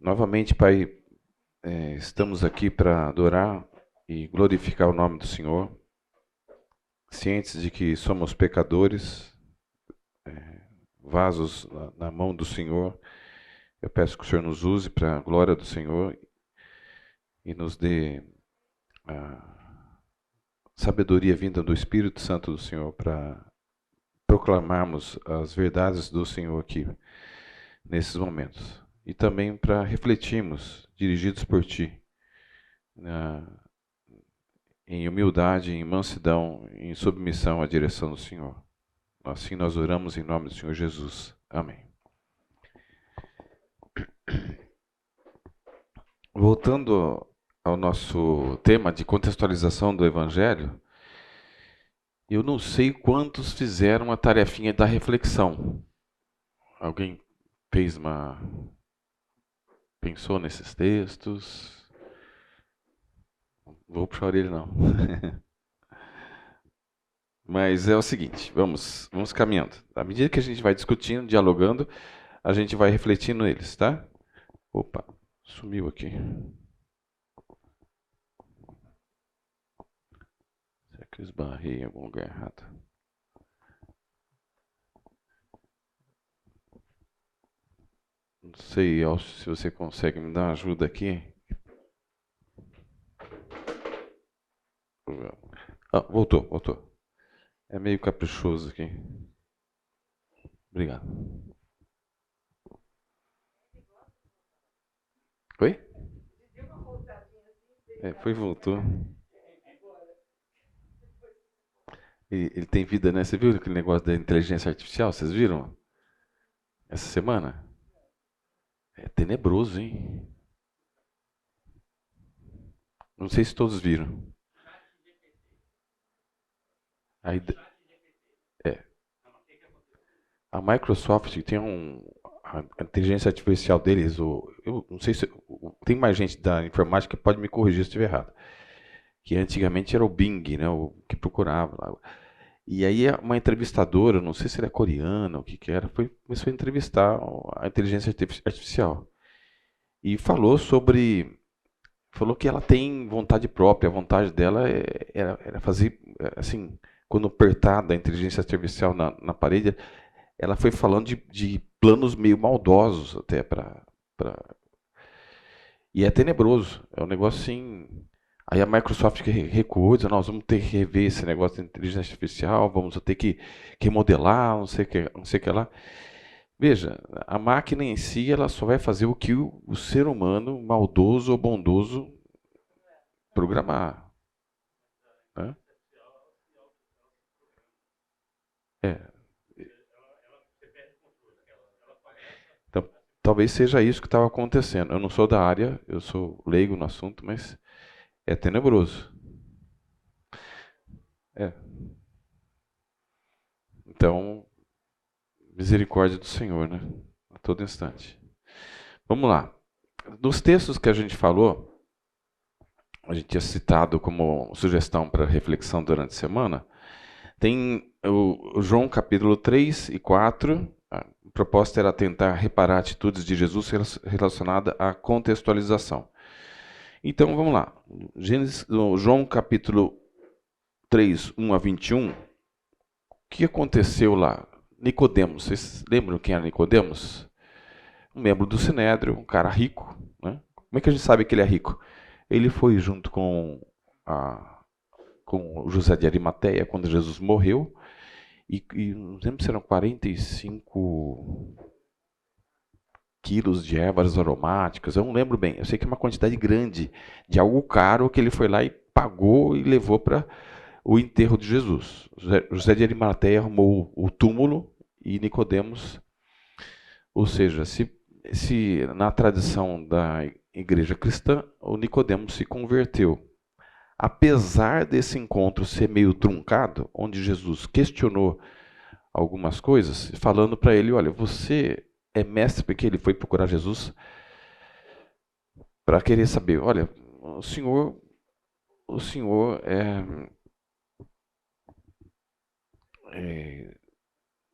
Novamente, Pai, estamos aqui para adorar e glorificar o nome do Senhor, cientes de que somos pecadores, vasos na mão do Senhor. Eu peço que o Senhor nos use para a glória do Senhor e nos dê a sabedoria vinda do Espírito Santo do Senhor para proclamarmos as verdades do Senhor aqui, nesses momentos. E também para refletirmos, dirigidos por Ti, em humildade, em mansidão, em submissão à direção do Senhor. Assim nós oramos em nome do Senhor Jesus. Amém. Voltando ao nosso tema de contextualização do Evangelho, eu não sei quantos fizeram a tarefinha da reflexão. Alguém pensou nesses textos? Não vou puxar a orelha, não. Mas é o seguinte, vamos caminhando. À medida que a gente vai discutindo, dialogando, a gente vai refletindo neles, tá? Opa, sumiu aqui. Será que eu esbarrei em algum lugar errado? Não sei, Elcio, se você consegue me dar uma ajuda aqui. Ah, voltou. É meio caprichoso aqui. Obrigado. Oi? Foi e voltou. Ele tem vida, né? Você viu aquele negócio da inteligência artificial? Vocês viram? Essa semana? É tenebroso, hein? Não sei se todos viram. Aí, é, a Microsoft tem a inteligência artificial deles, eu não sei se tem mais gente da informática que pode me corrigir se estiver errado. Que antigamente era o Bing, né, o que procurava lá. E aí uma entrevistadora, não sei se era coreana, o que era, começou a entrevistar a inteligência artificial. E falou que ela tem vontade própria, a vontade dela era fazer, assim, quando apertada a inteligência artificial na parede, ela foi falando de planos meio maldosos até e é tenebroso. É um negócio assim. Aí a Microsoft recuou, dizendo, nós vamos ter que rever esse negócio de inteligência artificial, vamos ter que remodelar, não sei o que lá. Veja, a máquina em si ela só vai fazer o que o ser humano, maldoso ou bondoso, programar. Né? É. Então, talvez seja isso que estava acontecendo. Eu não sou da área, eu sou leigo no assunto, mas é tenebroso. É. Então, misericórdia do Senhor, né? A todo instante. Vamos lá. Dos textos que a gente falou, a gente tinha citado como sugestão para reflexão durante a semana, tem o João capítulo 3 e 4. A proposta era tentar reparar atitudes de Jesus relacionadas à contextualização. Então vamos lá. João capítulo 3, 1 a 21. O que aconteceu lá? Nicodemos. Vocês lembram quem era Nicodemos? Um membro do Sinédrio, um cara rico. Né? Como é que a gente sabe que ele é rico? Ele foi junto com José de Arimateia quando Jesus morreu. E não lembro se eram 45 quilos de ervas aromáticas, eu não lembro bem. Eu sei que é uma quantidade grande de algo caro que ele foi lá e pagou e levou para o enterro de Jesus. José de Arimateia arrumou o túmulo e Nicodemos, ou seja, se na tradição da igreja cristã, o Nicodemos se converteu. Apesar desse encontro ser meio truncado, onde Jesus questionou algumas coisas, falando para ele, olha, você é mestre, porque ele foi procurar Jesus para querer saber, olha, o senhor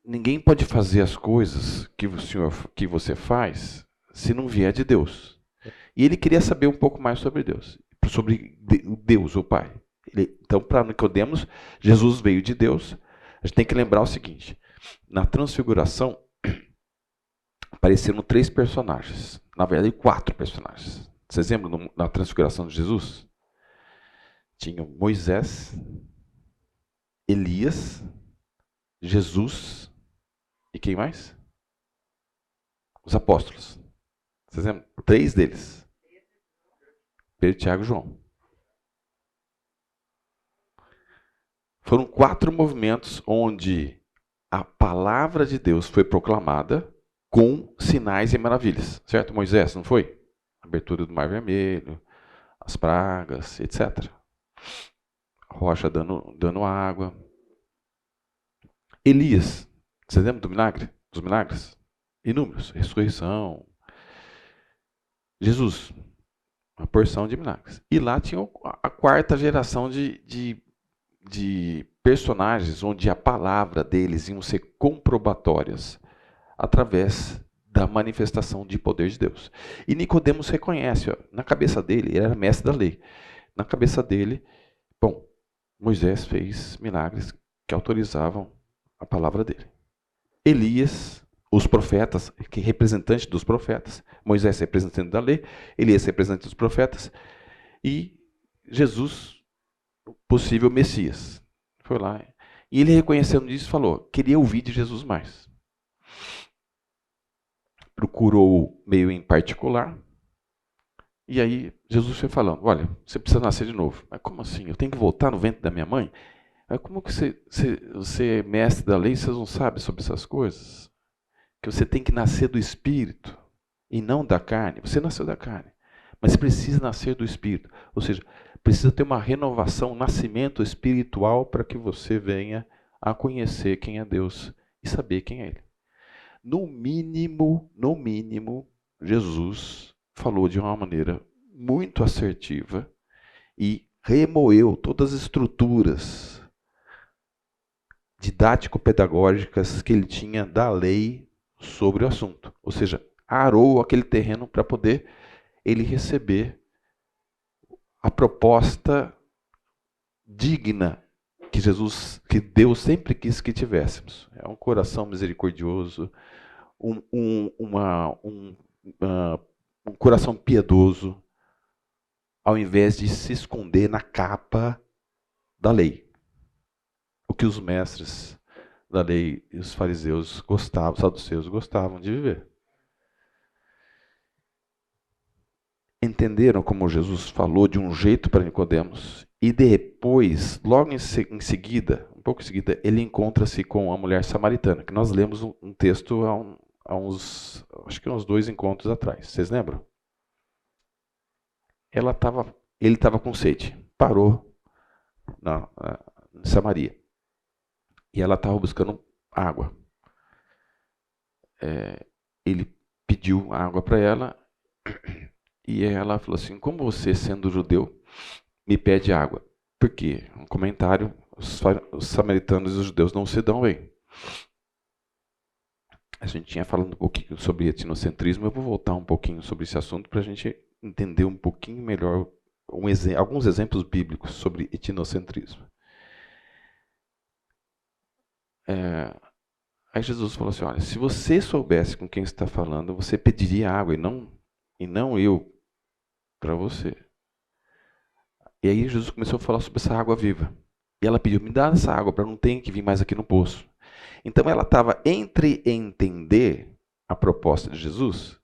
ninguém pode fazer as coisas que você faz se não vier de Deus. E ele queria saber um pouco mais sobre Deus, sobre Deus, o Pai. Então, para Nicodemos, Jesus veio de Deus. A gente tem que lembrar o seguinte: na Transfiguração apareceram 3 personagens, na verdade 4 personagens. Vocês lembram na Transfiguração de Jesus? Tinham Moisés, Elias, Jesus e quem mais? Os apóstolos. Vocês lembram? 3 deles. Pedro, Tiago e João. Foram 4 movimentos onde a palavra de Deus foi proclamada com sinais e maravilhas. Certo, Moisés, não foi? Abertura do Mar Vermelho, as pragas, etc. Rocha dando água. Elias, vocês lembram do milagre? Dos milagres? Inúmeros. Ressurreição. Jesus, uma porção de milagres. E lá tinha a 4ª geração de personagens onde a palavra deles iam ser comprobatórias através da manifestação de poder de Deus. E Nicodemos reconhece, ó, na cabeça dele, ele era mestre da lei. Na cabeça dele, bom, Moisés fez milagres que autorizavam a palavra dele. Elias, os profetas, que é representante dos profetas, Moisés representante da lei, Elias representante dos profetas, e Jesus, o possível Messias. Foi lá. E ele, reconhecendo isso, falou: queria ouvir de Jesus mais. Procurou meio em particular. E aí Jesus foi falando: olha, você precisa nascer de novo. Mas como assim? Eu tenho que voltar no ventre da minha mãe? Mas como que você é mestre da lei e você não sabe sobre essas coisas? Que você tem que nascer do Espírito e não da carne. Você nasceu da carne, mas precisa nascer do Espírito. Ou seja, precisa ter uma renovação, um nascimento espiritual para que você venha a conhecer quem é Deus e saber quem é Ele. No mínimo, Jesus falou de uma maneira muito assertiva e remoeu todas as estruturas didático-pedagógicas que ele tinha da lei sobre o assunto. Ou seja, arou aquele terreno para poder ele receber a proposta digna que Deus sempre quis que tivéssemos. É um coração misericordioso, um coração piedoso, ao invés de se esconder na capa da lei. O que os mestres da lei e os fariseus gostavam, os saduceus gostavam de viver. Entenderam como Jesus falou de um jeito para Nicodemos, e depois, logo em seguida, um pouco em seguida, ele encontra-se com a mulher samaritana, que nós lemos um texto acho que uns 2 encontros atrás. Vocês lembram? Ele estava com sede, parou em Samaria. E ela estava buscando água. Ele pediu água para ela, e ela falou assim: como você, sendo judeu, me pede água? Por quê? Um comentário: os samaritanos e os judeus não se dão bem. A gente tinha falado um pouquinho sobre etnocentrismo, eu vou voltar um pouquinho sobre esse assunto para a gente entender um pouquinho melhor alguns exemplos bíblicos sobre etnocentrismo. Aí Jesus falou assim: olha, se você soubesse com quem está falando, você pediria água e não eu para você. E aí Jesus começou a falar sobre essa água viva. E ela pediu: me dá essa água para não ter que vir mais aqui no poço. Então ela estava entre entender a proposta de Jesus,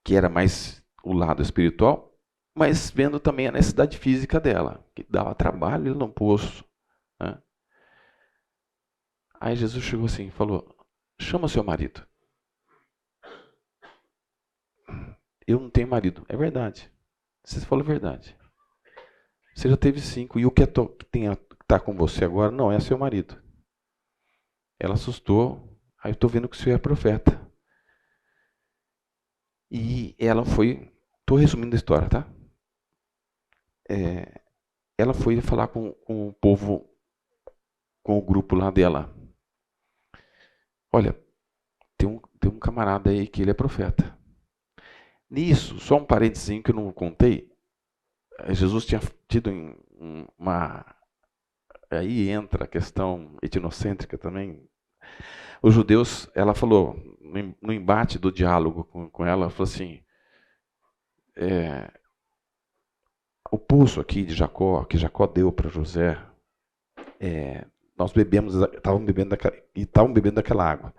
que era mais o lado espiritual, mas vendo também a necessidade física dela, que dava trabalho ir no poço, né? Aí Jesus chegou assim e falou: chama seu marido. Eu não tenho marido. É verdade. Você falou a verdade. Você já teve 5. E o que está com você agora não é seu marido. Ela assustou. Aí eu estou vendo que o senhor é profeta. E ela foi... Estou resumindo a história, tá? Ela foi falar com o povo, com o grupo lá dela. Olha, tem um camarada aí que ele é profeta. Nisso, só um parentezinho que eu não contei, Jesus tinha tido uma... Aí entra a questão etnocêntrica também. Os judeus, ela falou, no embate do diálogo com ela, falou assim, é, o poço aqui de Jacó, que Jacó deu para José, nós bebemos, estavam bebendo daquela água.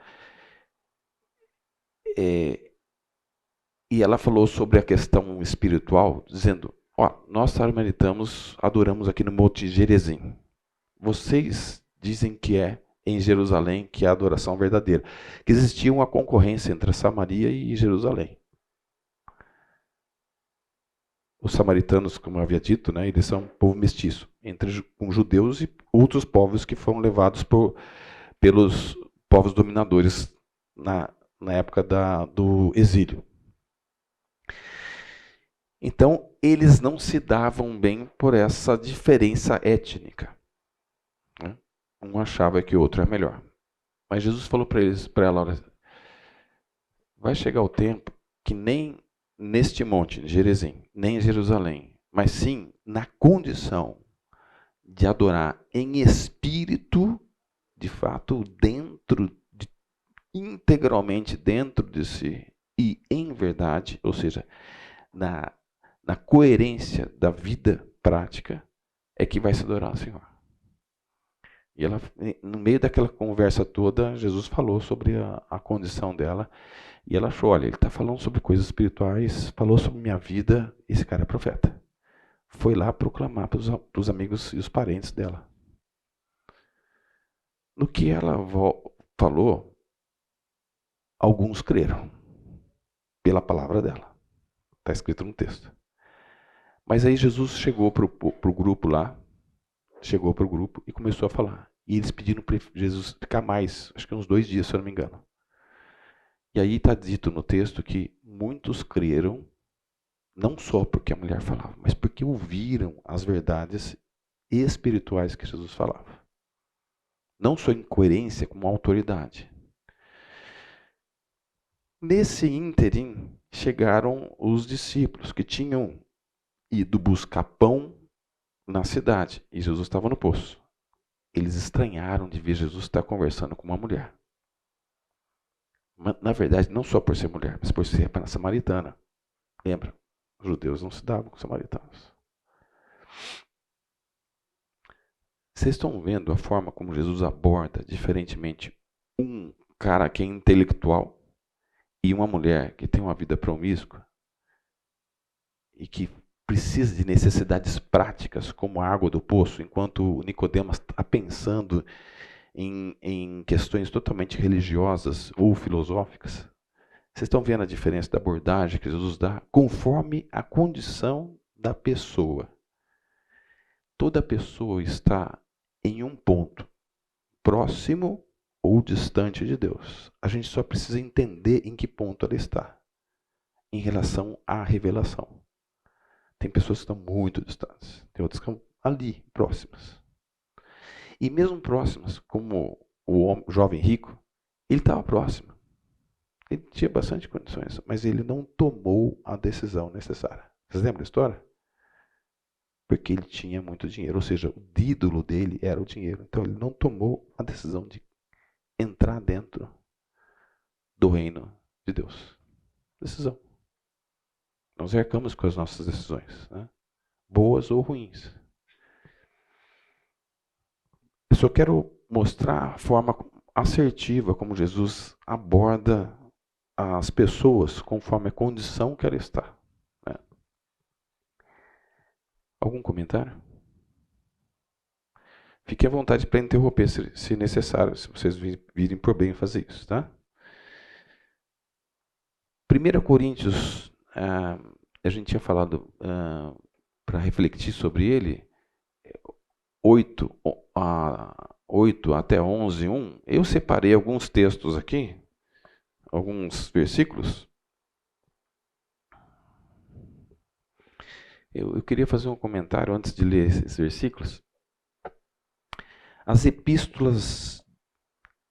E ela falou sobre a questão espiritual, dizendo, nós samaritamos adoramos aqui no Monte Gerizim. Vocês dizem que é em Jerusalém que é a adoração verdadeira. Que existia uma concorrência entre a Samaria e Jerusalém. Os samaritanos, como eu havia dito, né, eles são um povo mestiço, entre com judeus e outros povos que foram levados pelos povos dominadores na época do exílio. Então, eles não se davam bem por essa diferença étnica. Né? Um achava que o outro era melhor. Mas Jesus falou para ela, olha, vai chegar o tempo que nem neste monte, Gerizim, nem em Jerusalém, mas sim na condição de adorar em espírito, de fato, integralmente dentro de si e em verdade, ou seja, na coerência da vida prática, é que vai se adorar ao Senhor. E ela, no meio daquela conversa toda, Jesus falou sobre a condição dela. E ela achou, olha, ele está falando sobre coisas espirituais, falou sobre minha vida, esse cara é profeta. Foi lá proclamar para os amigos e os parentes dela. No que ela falou, alguns creram pela palavra dela. Está escrito no texto. Mas aí Jesus chegou para o grupo lá, chegou para o grupo e começou a falar. E eles pediram para Jesus ficar mais, acho que uns 2 dias, se eu não me engano. E aí está dito no texto que muitos creram, não só porque a mulher falava, mas porque ouviram as verdades espirituais que Jesus falava. Não só em coerência, como autoridade. Nesse ínterim, chegaram os discípulos que tinham ido buscar pão na cidade e Jesus estava no poço. Eles estranharam de ver Jesus estar conversando com uma mulher. Na verdade, não só por ser mulher, mas por ser samaritana. Lembra? Os judeus não se davam com os samaritanos. Vocês estão vendo a forma como Jesus aborda diferentemente um cara que é intelectual e uma mulher que tem uma vida promíscua e que precisa de necessidades práticas como a água do poço, enquanto Nicodemos está pensando em questões totalmente religiosas ou filosóficas. Vocês estão vendo a diferença da abordagem que Jesus dá conforme a condição da pessoa. Toda pessoa está em um ponto, próximo ou distante de Deus. A gente só precisa entender em que ponto ela está em relação à revelação. Tem pessoas que estão muito distantes, tem outras que estão ali, próximas. E mesmo próximas, como o jovem rico, ele estava próximo. Ele tinha bastante condições, mas ele não tomou a decisão necessária. Vocês lembram da história? Porque ele tinha muito dinheiro, ou seja, o ídolo dele era o dinheiro. Então ele não tomou a decisão de entrar dentro do reino de Deus. Decisão. Nós arcamos com as nossas decisões, né? Boas ou ruins. Eu só quero mostrar a forma assertiva como Jesus aborda as pessoas conforme a condição que ela está. Né? Algum comentário? Fique à vontade para interromper se necessário, se vocês virem por bem fazer isso, tá? 1 Coríntios, a gente tinha falado para refletir sobre ele, 8 até 11, 1. Eu separei alguns textos aqui, alguns versículos. Eu queria fazer um comentário antes de ler esses versículos. As epístolas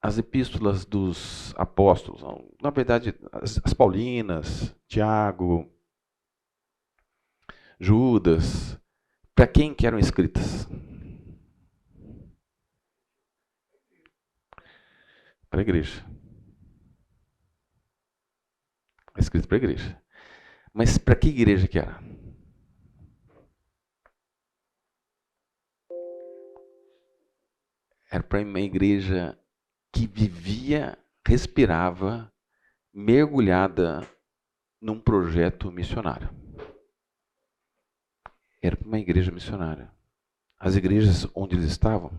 as epístolas dos apóstolos, na verdade, as Paulinas, Tiago, Judas, para quem que eram escritas? Para a igreja. Escrito para a igreja. Mas para que igreja que era? Era para uma igreja que vivia, respirava, mergulhada num projeto missionário. Era para uma igreja missionária. As igrejas onde eles estavam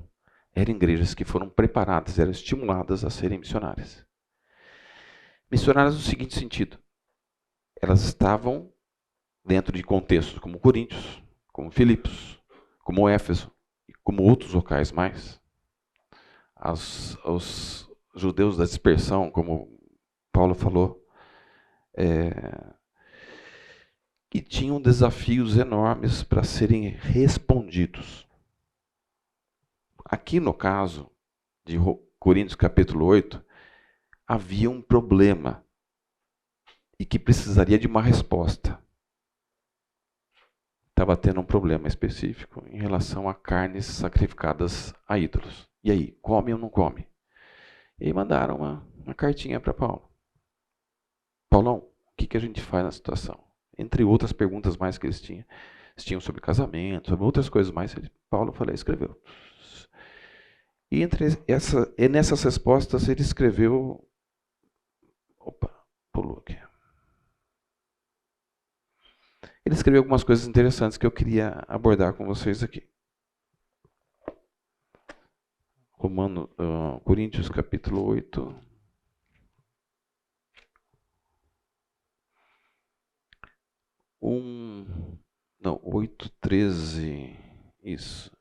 eram igrejas que foram preparadas, eram estimuladas a serem missionárias. Missionárias no seguinte sentido: elas estavam dentro de contextos como Coríntios, como Filipos, como Éfeso e como outros locais mais. Os judeus da dispersão, como Paulo falou, que tinham desafios enormes para serem respondidos. Aqui no caso de Coríntios capítulo 8, havia um problema e que precisaria de uma resposta. Estava tendo um problema específico em relação a carnes sacrificadas a ídolos. E aí, come ou não come? E aí mandaram uma cartinha para Paulo. Paulão, o que a gente faz na situação? Entre outras perguntas mais que eles tinham sobre casamento, sobre outras coisas mais, Paulo escreveu. E nessas respostas ele escreveu... Opa, pulou aqui. Ele escreveu algumas coisas interessantes que eu queria abordar com vocês aqui. Coríntios capítulo 8. Não, 8:13. Isso.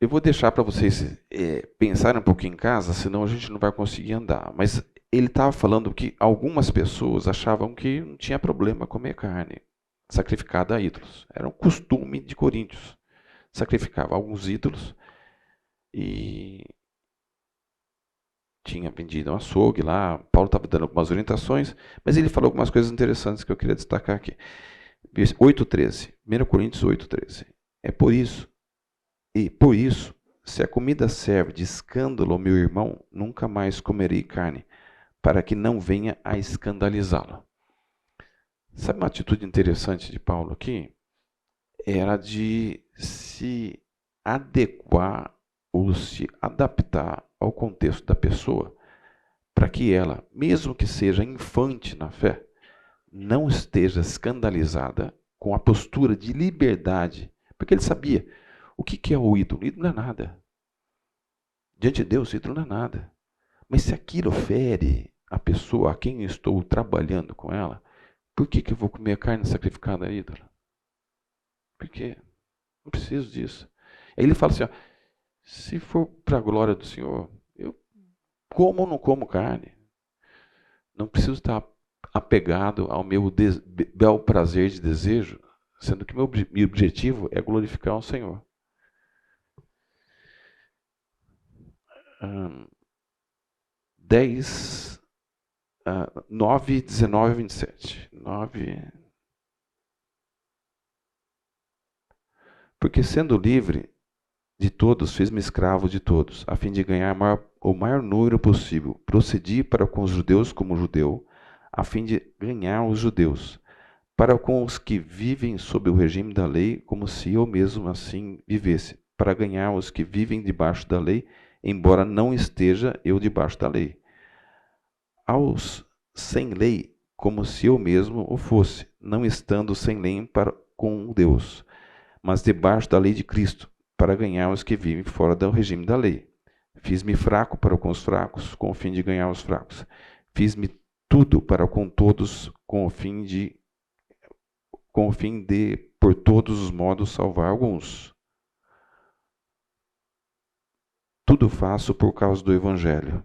Eu vou deixar para vocês pensarem um pouquinho em casa, senão a gente não vai conseguir andar. Mas ele estava falando que algumas pessoas achavam que não tinha problema comer carne sacrificada a ídolos. Era um costume de Coríntios. Sacrificava alguns ídolos e tinha vendido um açougue lá. Paulo estava dando algumas orientações, mas ele falou algumas coisas interessantes que eu queria destacar aqui. 8:13, 1 Coríntios 8:13. Por isso, se a comida serve de escândalo ao meu irmão, nunca mais comerei carne, para que não venha a escandalizá-lo. Sabe uma atitude interessante de Paulo aqui? Era de se adequar ou se adaptar ao contexto da pessoa, para que ela, mesmo que seja infante na fé, não esteja escandalizada com a postura de liberdade, porque ele sabia o que é o ídolo. O ídolo não é nada. Diante de Deus, o ídolo não é nada. Mas se aquilo fere a pessoa a quem eu estou trabalhando com ela, por que eu vou comer carne sacrificada a ídolo? Por quê? Não preciso disso. Aí ele fala assim, ó, se for para a glória do Senhor, eu como ou não como carne. Não preciso estar apegado ao meu bel prazer de desejo, sendo que meu objetivo é glorificar o Senhor. 9, 19 e 27. 9. Porque sendo livre de todos, fiz-me escravo de todos, a fim de ganhar o maior número possível. Procedi para com os judeus como judeu, a fim de ganhar os judeus. Para com os que vivem sob o regime da lei, como se eu mesmo assim vivesse. Para ganhar os que vivem debaixo da lei, embora não esteja eu debaixo da lei. Aos sem lei, como se eu mesmo o fosse, não estando sem lei para com Deus, mas debaixo da lei de Cristo, para ganhar os que vivem fora do regime da lei. Fiz-me fraco para com os fracos, com o fim de ganhar os fracos. Fiz-me tudo para com todos, com o fim de, por todos os modos, salvar alguns. Tudo faço por causa do Evangelho,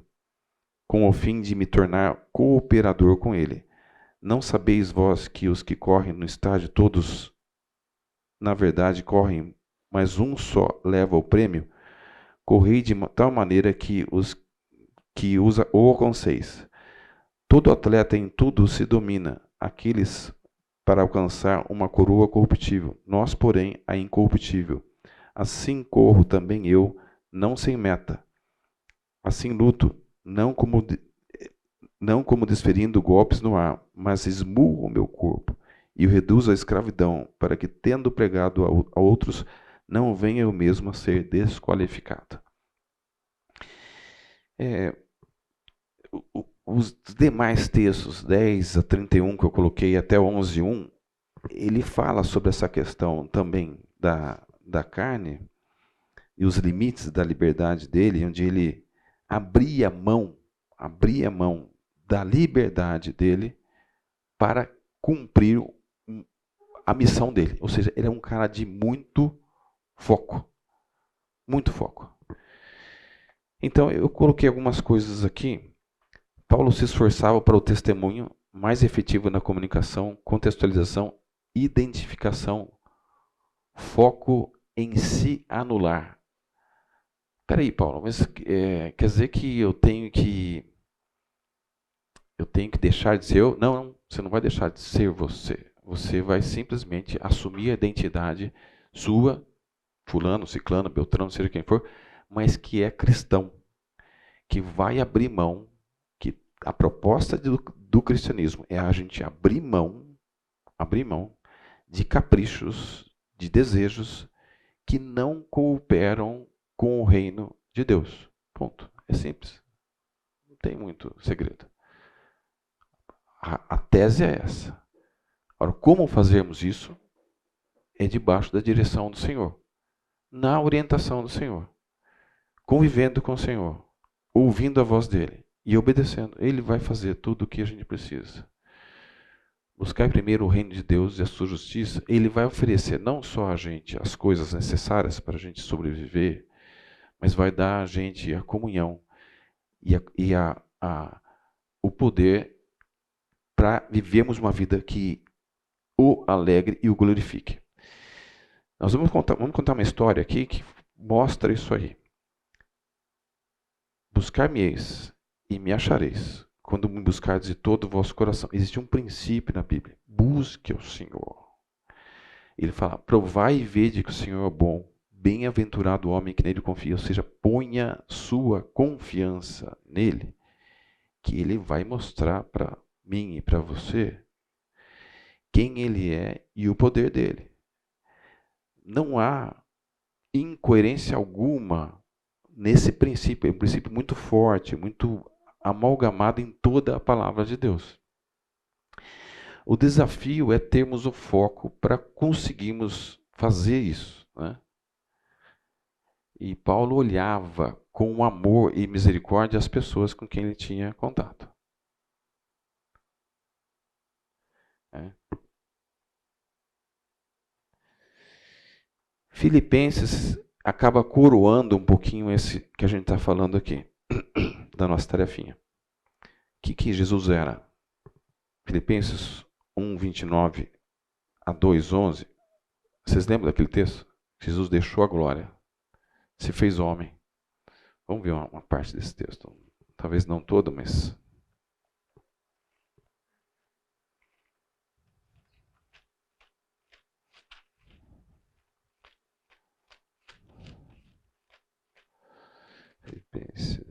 com o fim de me tornar cooperador com ele. Não sabeis vós que os que correm no estádio, todos, na verdade, correm, mas um só leva o prêmio. Correi de tal maneira que o alcanceis. Todo atleta em tudo se domina, aqueles para alcançar uma coroa corruptível, nós, porém, a incorruptível. Assim corro também eu, não sem meta. Assim luto, não como desferindo golpes no ar, mas esmurro o meu corpo e o reduzo à escravidão, para que, tendo pregado a outros, não venha eu mesmo a ser desqualificado. Os demais textos, 10 a 31 que eu coloquei, até 11:1, ele fala sobre essa questão também da carne e os limites da liberdade dele, onde ele abria mão da liberdade dele para cumprir a missão dele. Ou seja, ele é um cara de muito foco. Muito foco. Então, eu coloquei algumas coisas aqui. Paulo se esforçava para o testemunho mais efetivo na comunicação, contextualização, identificação, foco em se anular. Peraí, Paulo, mas quer dizer que eu tenho que deixar de ser eu? Não, você não vai deixar de ser você. Você vai simplesmente assumir a identidade sua, fulano, ciclano, beltrano, seja quem for, mas que é cristão, que vai abrir mão, que a proposta do cristianismo é a gente abrir mão de caprichos, de desejos que não cooperam com o reino de Deus. Ponto. É simples. Não tem muito segredo. A tese é essa. Agora, como fazermos isso é debaixo da direção do Senhor, na orientação do Senhor, convivendo com o Senhor, ouvindo a voz dele e obedecendo. Ele vai fazer tudo o que a gente precisa. Buscar primeiro o reino de Deus e a sua justiça, ele vai oferecer não só a gente as coisas necessárias para a gente sobreviver, mas vai dar a gente a comunhão e o poder para vivermos uma vida que o alegre e o glorifique. Nós vamos contar uma história aqui que mostra isso aí. Buscar-me-eis e me achareis, quando me buscardes de todo o vosso coração. Existe um princípio na Bíblia. Busque o Senhor. Ele fala, provai e vede que o Senhor é bom. Bem-aventurado o homem que nele confia. Ou seja, ponha sua confiança nele, que ele vai mostrar para mim e para você quem ele é e o poder dele. Não há incoerência alguma nesse princípio. É um princípio muito forte, muito amalgamado em toda a palavra de Deus. O desafio é termos o foco para conseguirmos fazer isso, né? E Paulo olhava com amor e misericórdia as pessoas com quem ele tinha contato. Filipenses acaba coroando um pouquinho esse que a gente está falando aqui, da nossa tarefinha. O que Jesus era? Filipenses 1:29 a 2:11. Vocês lembram daquele texto? Jesus deixou a glória, se fez homem. Vamos ver uma parte desse texto. Talvez não todo, mas... Filipenses...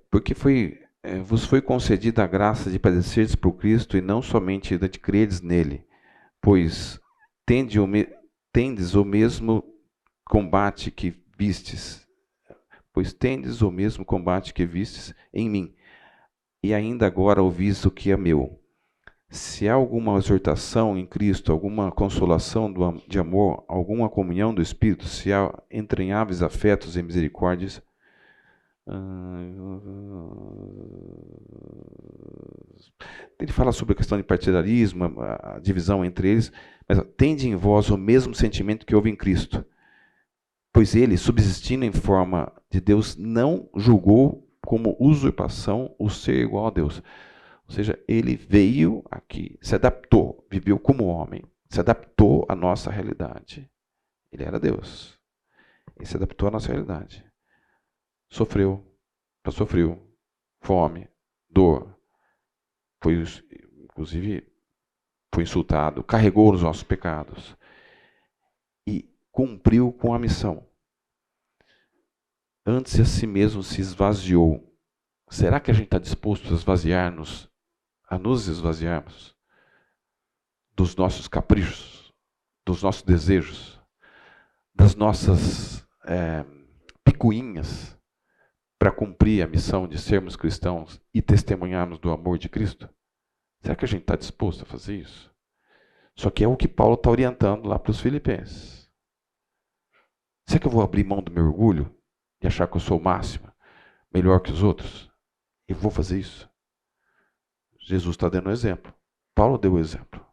Porque vos foi concedida a graça de padeceres por Cristo e não somente de credes nele, pois tendes o mesmo combate que vistes, em mim, e ainda agora ouvis o que é meu. Se há alguma exortação em Cristo, alguma consolação de amor, alguma comunhão do Espírito, se há entranháveis afetos e misericórdias, ele fala sobre a questão de partidarismo, a divisão entre eles, mas tende em vós o mesmo sentimento que houve em Cristo. Pois ele, subsistindo em forma de Deus, não julgou como usurpação o ser igual a Deus. Ou seja, ele veio aqui, se adaptou, viveu como homem, se adaptou à nossa realidade. Ele era Deus. Ele se adaptou à nossa realidade. Sofreu, fome, dor. Foi, inclusive, foi insultado, carregou os nossos pecados e cumpriu com a missão. Antes a si mesmo se esvaziou. Será que a gente está disposto a esvaziar-nos, a nos esvaziarmos dos nossos caprichos, dos nossos desejos, das nossas picuinhas, para cumprir a missão de sermos cristãos e testemunharmos do amor de Cristo? Será que a gente está disposto a fazer isso? Só que é o que Paulo está orientando lá para os filipenses. Será que eu vou abrir mão do meu orgulho e achar que eu sou o máximo, melhor que os outros? Eu vou fazer isso? Jesus está dando o exemplo. Paulo deu o exemplo.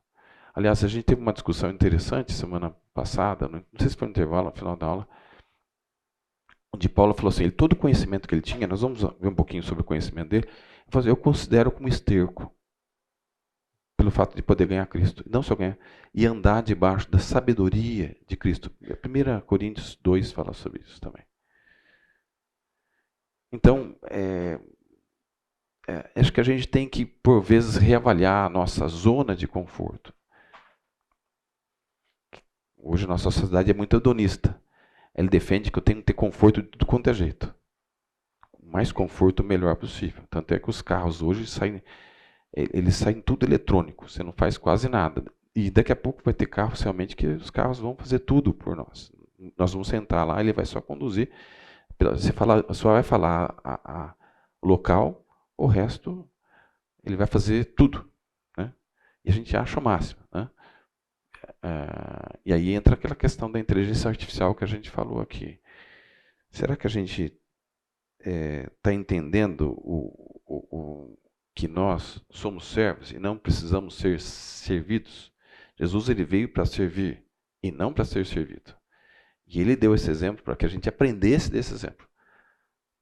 Aliás, a gente teve uma discussão interessante semana passada, não sei se foi no intervalo, no final da aula, onde Paulo falou assim, todo o conhecimento que ele tinha, nós vamos ver um pouquinho sobre o conhecimento dele, eu considero como esterco, pelo fato de poder ganhar Cristo. Não só ganhar, e andar debaixo da sabedoria de Cristo. 1 Coríntios 2 fala sobre isso também. Então, acho que a gente tem que, por vezes, reavaliar a nossa zona de conforto. Hoje a nossa sociedade é muito hedonista. Ele defende que eu tenho que ter conforto de tudo quanto é jeito. O mais conforto, o melhor possível. Tanto é que os carros hoje eles saem tudo eletrônico. Você não faz quase nada. E daqui a pouco vai ter carros realmente que os carros vão fazer tudo por nós. Nós vamos sentar lá, ele vai só conduzir. Você só vai falar o local, o resto ele vai fazer tudo. Né? E a gente acha o máximo. Né? E aí entra aquela questão da inteligência artificial que a gente falou aqui. Será que a gente está entendendo que nós somos servos e não precisamos ser servidos? Jesus ele veio para servir e não para ser servido. E ele deu esse exemplo para que a gente aprendesse desse exemplo.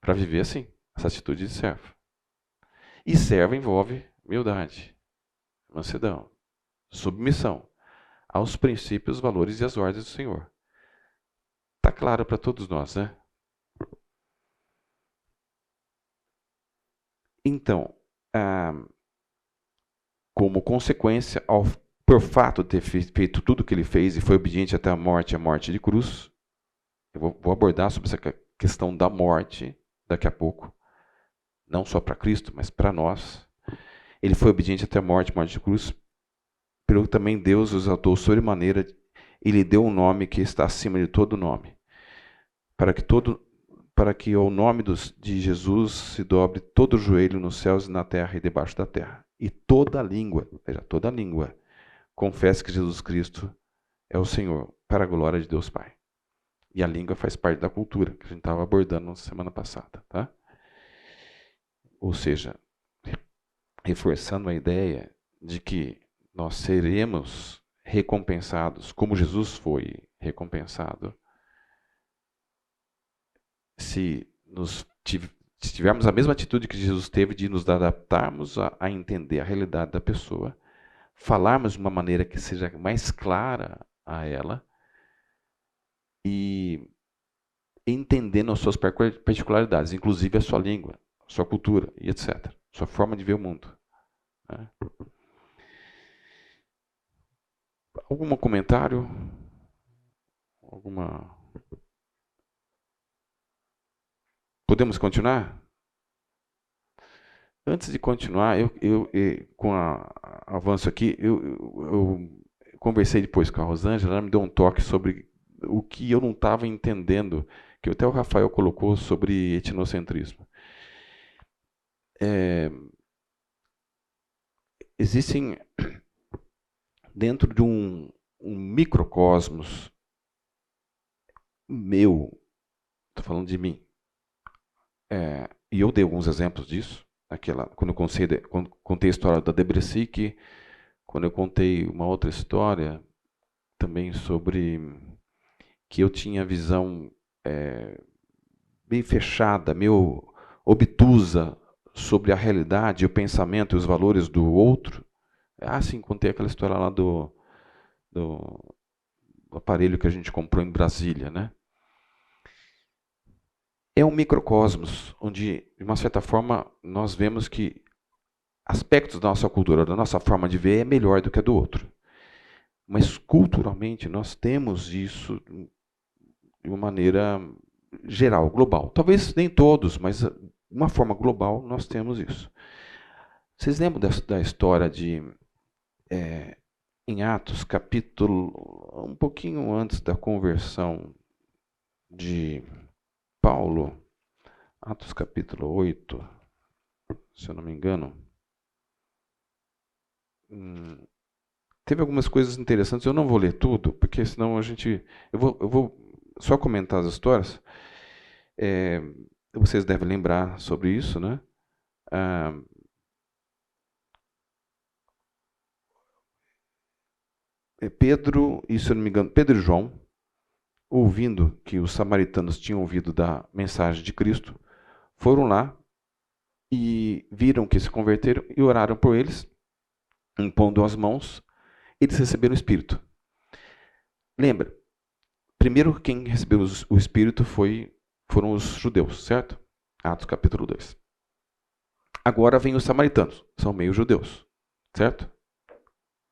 Para viver assim, essa atitude de servo. E servo envolve humildade, mansidão, submissão aos princípios, valores e às ordens do Senhor. Está claro para todos nós, né? Então, como consequência, por fato de ter feito tudo o que ele fez e foi obediente até a morte de cruz, eu vou abordar sobre essa questão da morte daqui a pouco, não só para Cristo, mas para nós. Ele foi obediente até a morte de cruz, pelo que também Deus o exaltou sobremaneira e lhe deu um nome que está acima de todo nome, para que ao nome de Jesus se dobre todo o joelho nos céus e na terra e debaixo da terra. E toda língua, confesse que Jesus Cristo é o Senhor, para a glória de Deus Pai. E a língua faz parte da cultura, que a gente estava abordando na semana passada. Tá? Ou seja, reforçando a ideia de que nós seremos recompensados, como Jesus foi recompensado, se tivermos a mesma atitude que Jesus teve de nos adaptarmos a entender a realidade da pessoa, falarmos de uma maneira que seja mais clara a ela e entendendo as suas particularidades, inclusive a sua língua, a sua cultura e etc. Sua forma de ver o mundo. Né? Algum comentário? Podemos continuar? Antes de continuar, com o avanço aqui, eu conversei depois com a Rosângela, ela me deu um toque sobre o que eu não estava entendendo, que até o Rafael colocou sobre etnocentrismo. Existem, dentro de um microcosmos meu, estou falando de mim, e eu dei alguns exemplos disso, quando eu contei a história da Debreci, quando eu contei uma outra história também sobre que eu tinha visão meio fechada, meio obtusa sobre a realidade, o pensamento e os valores do outro. Sim, contei aquela história lá do aparelho que a gente comprou em Brasília, né? É um microcosmos onde, de uma certa forma, nós vemos que aspectos da nossa cultura, da nossa forma de ver, é melhor do que a do outro. Mas culturalmente nós temos isso de uma maneira geral, global. Talvez nem todos, mas de uma forma global nós temos isso. Vocês lembram da história de em Atos, capítulo um pouquinho antes da conversão de Paulo, Atos capítulo 8, se eu não me engano, teve algumas coisas interessantes. Eu não vou ler tudo, porque senão eu vou só comentar as histórias. Vocês devem lembrar sobre isso, né? Pedro, e se eu não me engano, Pedro e João, ouvindo que os samaritanos tinham ouvido da mensagem de Cristo, foram lá e viram que se converteram e oraram por eles, impondo as mãos, eles receberam o Espírito. Lembra, primeiro quem recebeu o Espírito foram os judeus, certo? Atos capítulo 2. Agora vem os samaritanos, são meio judeus, certo?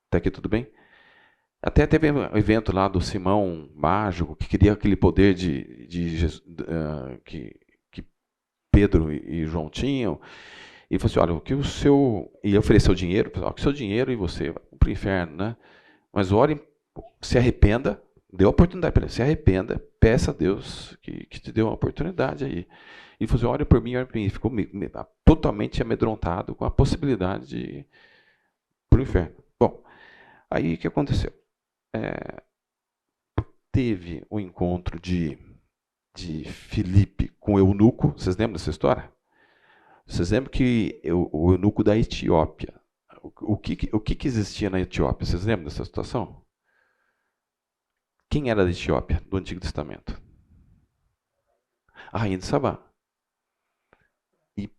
Até aqui tudo bem? Até teve um evento lá do Simão Mágico, que queria aquele poder que Pedro e João tinham. E falou assim, olha, o que o seu... E ofereceu dinheiro, o que o seu dinheiro e você vão para o inferno, né? Mas ore, se arrependa, dê a oportunidade para ele, se arrependa, peça a Deus que te dê uma oportunidade aí. E falou assim, ore por mim, ore por mim. E ficou totalmente amedrontado com a possibilidade de ir para o inferno. Bom, aí o que aconteceu? Teve o encontro de Filipe com o eunuco. Vocês lembram dessa história? Vocês lembram que o eunuco da Etiópia, o que existia na Etiópia? Vocês lembram dessa situação? Quem era da Etiópia, do Antigo Testamento? A rainha de Sabá. E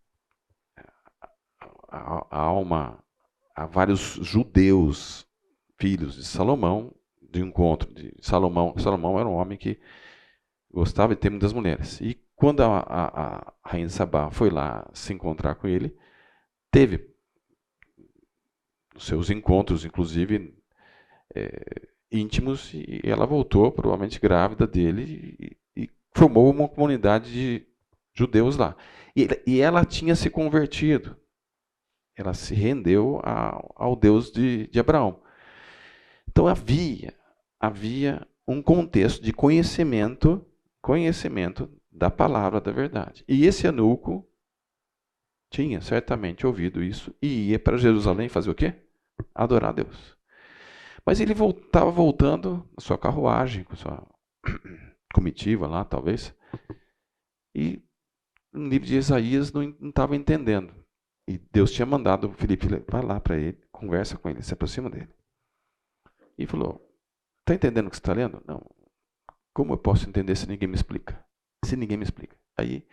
há vários judeus, filhos de Salomão, de encontro de Salomão. Salomão era um homem que gostava de ter muitas mulheres. E quando a rainha de Sabá foi lá se encontrar com ele, teve os seus encontros, inclusive íntimos, e ela voltou, provavelmente grávida dele, e formou uma comunidade de judeus lá. E ela tinha se convertido. Ela se rendeu ao Deus de Abraão. Então havia um contexto de conhecimento da palavra da verdade. E esse eunuco tinha certamente ouvido isso e ia para Jerusalém fazer o quê? Adorar a Deus. Mas ele estava voltando na sua carruagem, com sua comitiva lá, talvez, e no livro de Isaías não estava entendendo. E Deus tinha mandado Filipe, vai lá para ele, conversa com ele, se aproxima dele. E falou, está entendendo o que você está lendo? Não. Como eu posso entender se ninguém me explica? Se ninguém me explica. Aí,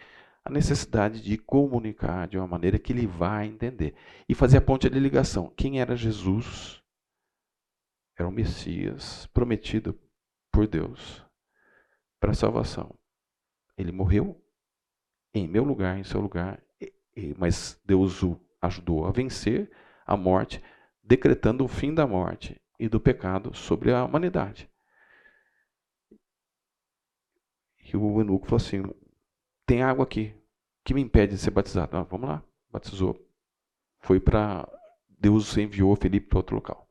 a necessidade de comunicar de uma maneira que ele vai entender. E fazer a ponte de ligação. Quem era Jesus? Era o Messias prometido por Deus para a salvação. Ele morreu em meu lugar, em seu lugar, mas Deus o ajudou a vencer a morte, decretando o fim da morte e do pecado sobre a humanidade. E o eunuco falou assim, tem água aqui, que me impede de ser batizado? Ah, vamos lá, batizou. Foi para... Deus enviou Filipe para outro local.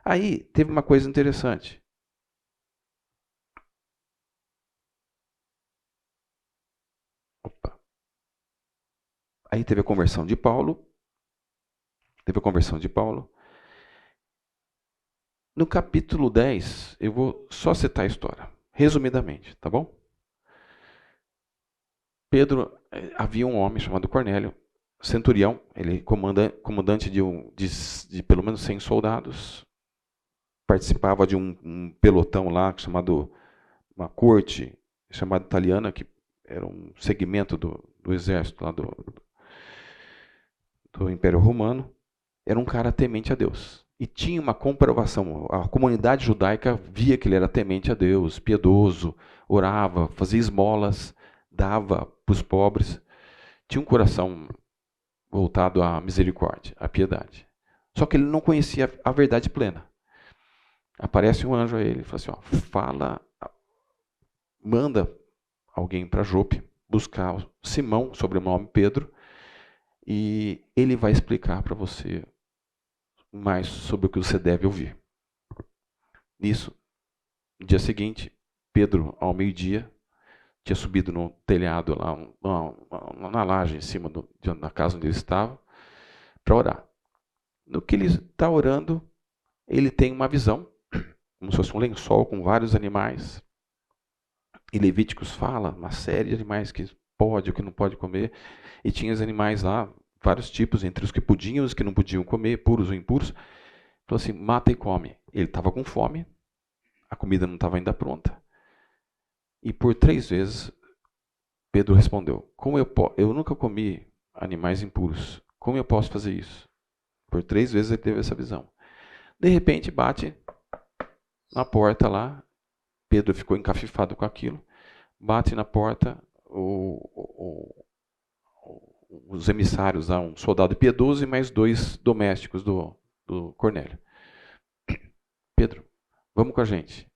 Aí, teve uma coisa interessante. Opa. Aí teve a conversão de Paulo. No capítulo 10, eu vou só citar a história, resumidamente, tá bom? Pedro, havia um homem chamado Cornélio, centurião, ele comandante de pelo menos 100 soldados, participava de um pelotão lá chamado uma corte chamado Italiana, que era um segmento do exército lá do Império Romano, era um cara temente a Deus. E tinha uma comprovação. A comunidade judaica via que ele era temente a Deus, piedoso, orava, fazia esmolas, dava para os pobres. Tinha um coração voltado à misericórdia, à piedade. Só que ele não conhecia a verdade plena. Aparece um anjo a ele e fala assim, ó, fala, manda alguém para Jope buscar Simão, sobrenome Pedro, e ele vai explicar para você mais sobre o que você deve ouvir. Nisso, no dia seguinte, Pedro, ao meio-dia, tinha subido no telhado lá, na laje em cima da casa onde ele estava, para orar. No que ele está orando, ele tem uma visão, como se fosse um lençol com vários animais. E Levíticos fala uma série de animais que pode ou que não pode comer. E tinha os animais lá, vários tipos, entre os que podiam e os que não podiam comer, puros ou impuros. Falou assim, mata e come. Ele estava com fome, a comida não estava ainda pronta. E por 3 vezes, Pedro respondeu, eu nunca comi animais impuros, como eu posso fazer isso? Por 3 vezes ele teve essa visão. De repente, bate na porta lá, Pedro ficou encafifado com aquilo, bate na porta os emissários, um soldado piedoso e mais 2 domésticos do Cornélio. Pedro, vamos com a gente.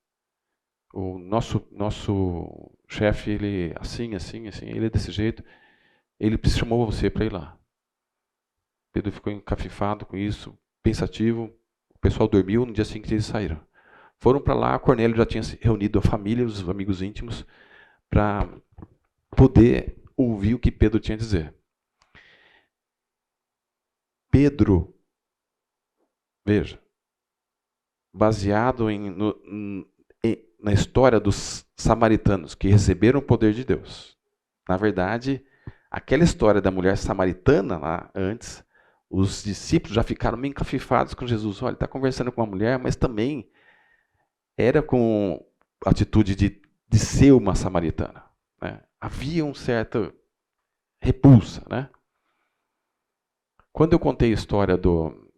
O nosso chefe, ele assim, ele é desse jeito, ele chamou você para ir lá. Pedro ficou encafifado com isso, pensativo, o pessoal dormiu, no dia seguinte eles saíram. Foram para lá, Cornélio já tinha reunido a família, os amigos íntimos, para poder ouvir o que Pedro tinha a dizer. Pedro, veja, baseado na história dos samaritanos que receberam o poder de Deus. Na verdade, aquela história da mulher samaritana lá antes, os discípulos já ficaram meio encafifados com Jesus. Olha, ele está conversando com uma mulher, mas também era com a atitude de ser uma samaritana. Né? Havia um certo repulsa. Né? Quando eu contei a história eu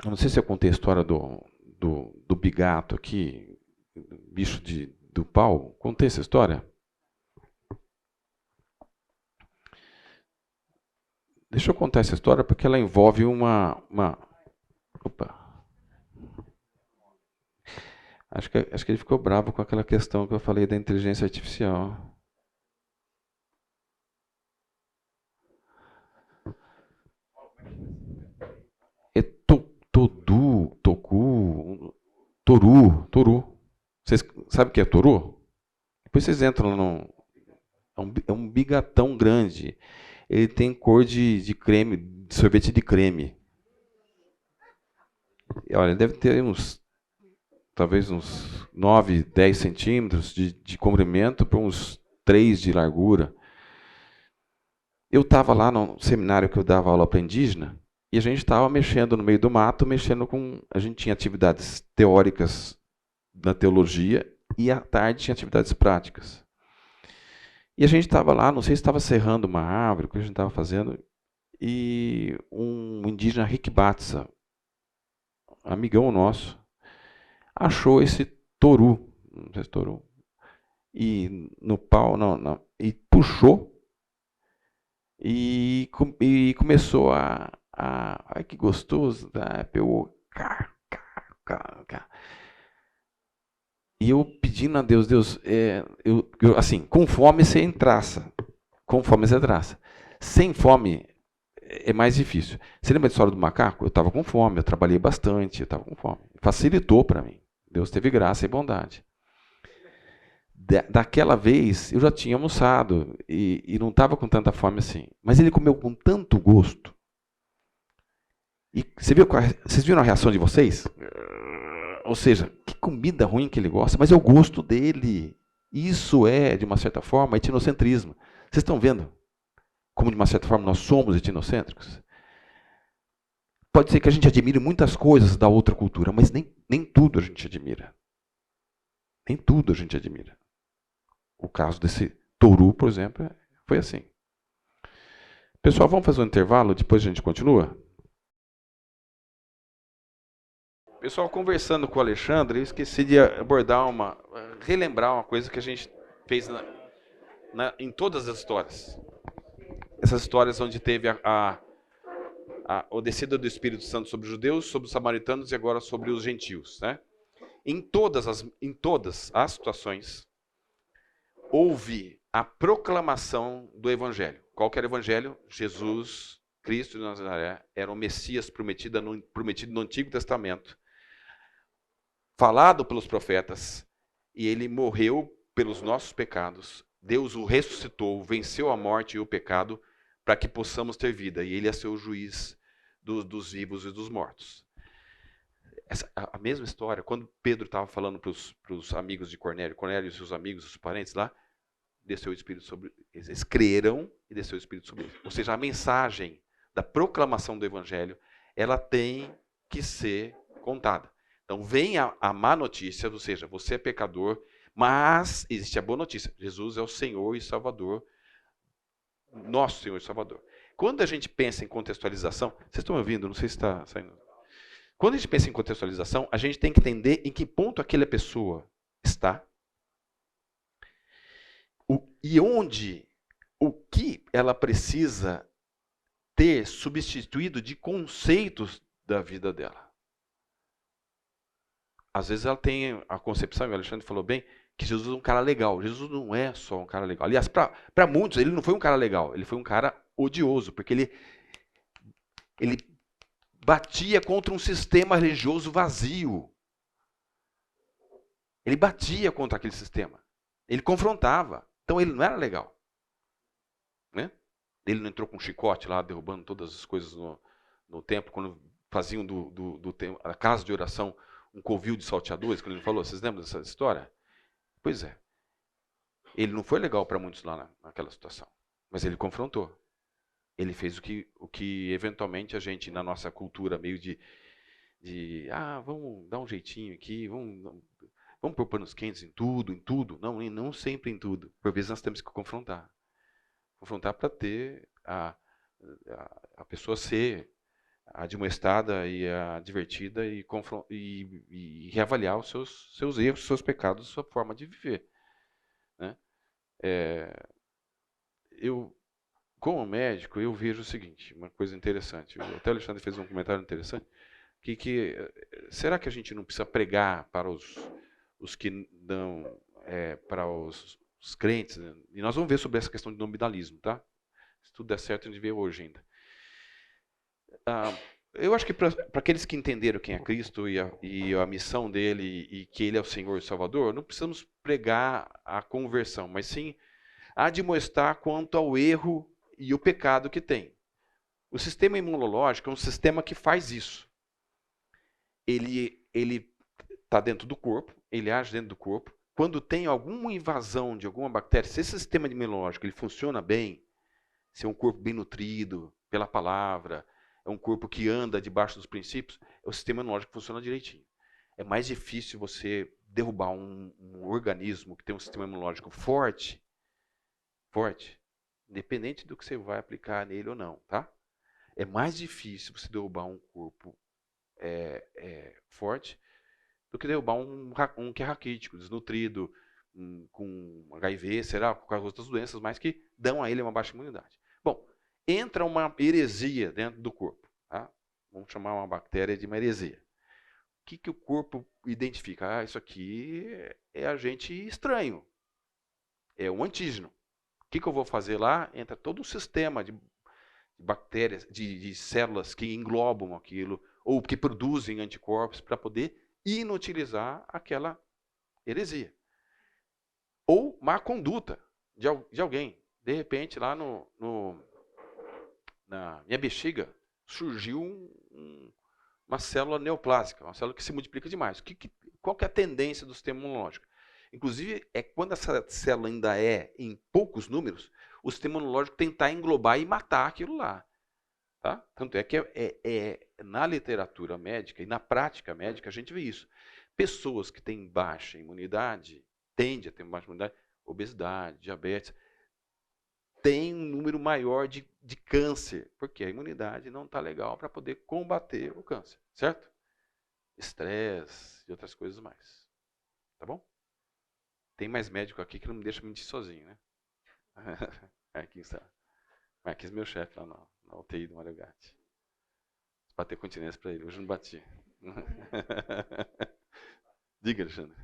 não sei se eu contei a história do bigato aqui, bicho do pau. Contei essa história? Deixa eu contar essa história porque ela envolve Opa. Acho que ele ficou bravo com aquela questão que eu falei da inteligência artificial. É Toru. Vocês sabem o que é toru? Depois vocês entram é um bigatão grande. Ele tem cor de creme, de sorvete de creme. Olha, ele deve ter talvez uns 9, 10 centímetros de comprimento por uns 3 de largura. Eu estava lá no seminário que eu dava aula para indígena, e a gente estava mexendo no meio do mato, a gente tinha atividades teóricas na teologia, e à tarde tinha atividades práticas. E a gente estava lá, não sei se estava serrando uma árvore, o que a gente estava fazendo, e um indígena Rikbatsa, amigão nosso, achou esse toru, não sei se toru, e no pau, e puxou, e começou ai que gostoso, pegou, e eu pedindo a Deus, assim, com fome você entraça, sem fome é mais difícil. Você lembra da história do macaco? Eu estava com fome, eu trabalhei bastante, eu estava com fome. Facilitou para mim. Deus teve graça e bondade. Daquela vez, eu já tinha almoçado e não estava com tanta fome assim. Mas ele comeu com tanto gosto. E vocês viram a reação de vocês? Ou seja, que comida ruim que ele gosta, mas é o gosto dele. Isso é, de uma certa forma, etnocentrismo. Vocês estão vendo como, de uma certa forma, nós somos etnocêntricos? Pode ser que a gente admire muitas coisas da outra cultura, mas nem tudo a gente admira. Nem tudo a gente admira. O caso desse touro, por exemplo, foi assim. Pessoal, vamos fazer um intervalo, depois a gente continua? Pessoal, conversando com o Alexandre, eu esqueci de abordar relembrar uma coisa que a gente fez em todas as histórias. Essas histórias onde teve a descida do Espírito Santo sobre os judeus, sobre os samaritanos e agora sobre os gentios, né? Em todas as situações, houve a proclamação do Evangelho. Qual que era o Evangelho? Jesus, Cristo de Nazaré, era o Messias prometido no Antigo Testamento, falado pelos profetas, e ele morreu pelos nossos pecados. Deus o ressuscitou, venceu a morte e o pecado, para que possamos ter vida. E ele é ser o juiz dos vivos e dos mortos. A mesma história, quando Pedro estava falando para os amigos de Cornélio, Cornélio e seus amigos, os parentes lá, desceu o Espírito sobre eles. Eles creram e desceu o Espírito sobre eles. Ou seja, a mensagem da proclamação do Evangelho, ela tem que ser contada. Então vem a má notícia, ou seja, você é pecador, mas existe a boa notícia. Jesus é o Senhor e Salvador, nosso Senhor e Salvador. Quando a gente pensa em contextualização, vocês estão me ouvindo? Não sei se está saindo. Quando a gente pensa em contextualização, a gente tem que entender em que ponto aquela pessoa está e o que ela precisa ter substituído de conceitos da vida dela. Às vezes ela tem a concepção, o Alexandre falou bem, que Jesus é um cara legal. Jesus não é só um cara legal. Aliás, para muitos, ele não foi um cara legal. Ele foi um cara odioso, porque ele batia contra um sistema religioso vazio. Ele batia contra aquele sistema. Ele confrontava. Então ele não era legal. Né? Ele não entrou com um chicote lá, derrubando todas as coisas no templo, quando faziam a casa de oração um covil de salteadores, quando ele falou. Vocês lembram dessa história? Pois é. Ele não foi legal para muitos lá naquela situação, mas ele confrontou. Ele fez o que eventualmente a gente, na nossa cultura meio vamos dar um jeitinho aqui, vamos pôr panos quentes em tudo. Não sempre em tudo. Por vezes nós temos que confrontar. Confrontar para ter a pessoa ser admoestada e advertida e reavaliar os seus erros, seus pecados, sua forma de viver. Né? Como médico, eu vejo o seguinte, uma coisa interessante. Até o Alexandre fez um comentário interessante, será que a gente não precisa pregar para os que não, para os crentes? Né? E nós vamos ver sobre essa questão de nominalismo, tá? Se tudo der certo, a gente vê hoje ainda. Eu acho que para aqueles que entenderam quem é Cristo e a missão dele e que ele é o Senhor e Salvador, não precisamos pregar a conversão, mas sim admoestar quanto ao erro e o pecado que tem. O sistema imunológico é um sistema que faz isso. Ele está dentro do corpo, ele age dentro do corpo. Quando tem alguma invasão de alguma bactéria, se esse sistema imunológico ele funciona bem, se é um corpo bem nutrido pela palavra, é um corpo que anda debaixo dos princípios, o sistema imunológico funciona direitinho. É mais difícil você derrubar um organismo que tem um sistema imunológico forte, independente do que você vai aplicar nele ou não, tá? É mais difícil você derrubar um corpo forte do que derrubar um que é raquítico, desnutrido, com HIV, será, com as outras doenças, mas que dão a ele uma baixa imunidade. Bom, entra uma heresia dentro do corpo. Tá? Vamos chamar uma bactéria de uma heresia. O que o corpo identifica? Isso aqui é agente estranho. É um antígeno. O que eu vou fazer lá? Entra todo um sistema de bactérias, de células que englobam aquilo, ou que produzem anticorpos para poder inutilizar aquela heresia. Ou má conduta de alguém. De repente, lá na minha bexiga, surgiu uma célula neoplásica, uma célula que se multiplica demais. Qual que é a tendência do sistema imunológico? Inclusive, quando essa célula ainda é em poucos números, o sistema imunológico tentar englobar e matar aquilo lá. Tá? Tanto é que na literatura médica e na prática médica a gente vê isso. Pessoas que têm baixa imunidade, tendem a ter baixa imunidade, obesidade, diabetes, tem um número maior de câncer, porque a imunidade não está legal para poder combater o câncer, certo? Estresse e outras coisas mais. Tá bom? Tem mais médico aqui que não me deixa mentir sozinho, né? Aqui está. Marquinhos, meu chefe lá na UTI do Mário Gatti. Bater continência para ele. Hoje eu não bati. Diga, Alexandre.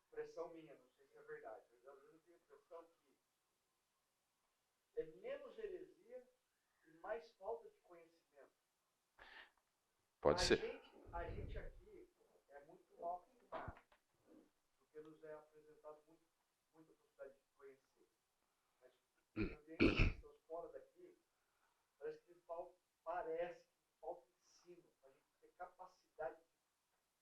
Impressão minha, não sei se é verdade, mas às vezes eu tenho a impressão que é menos heresia e mais falta de conhecimento. Pode ser. A gente aqui é muito mal acostumado, porque nos é apresentado muita possibilidade de conhecer. Mas em ambientes que estão fora daqui, parece que falta ensino, a gente ter capacidade de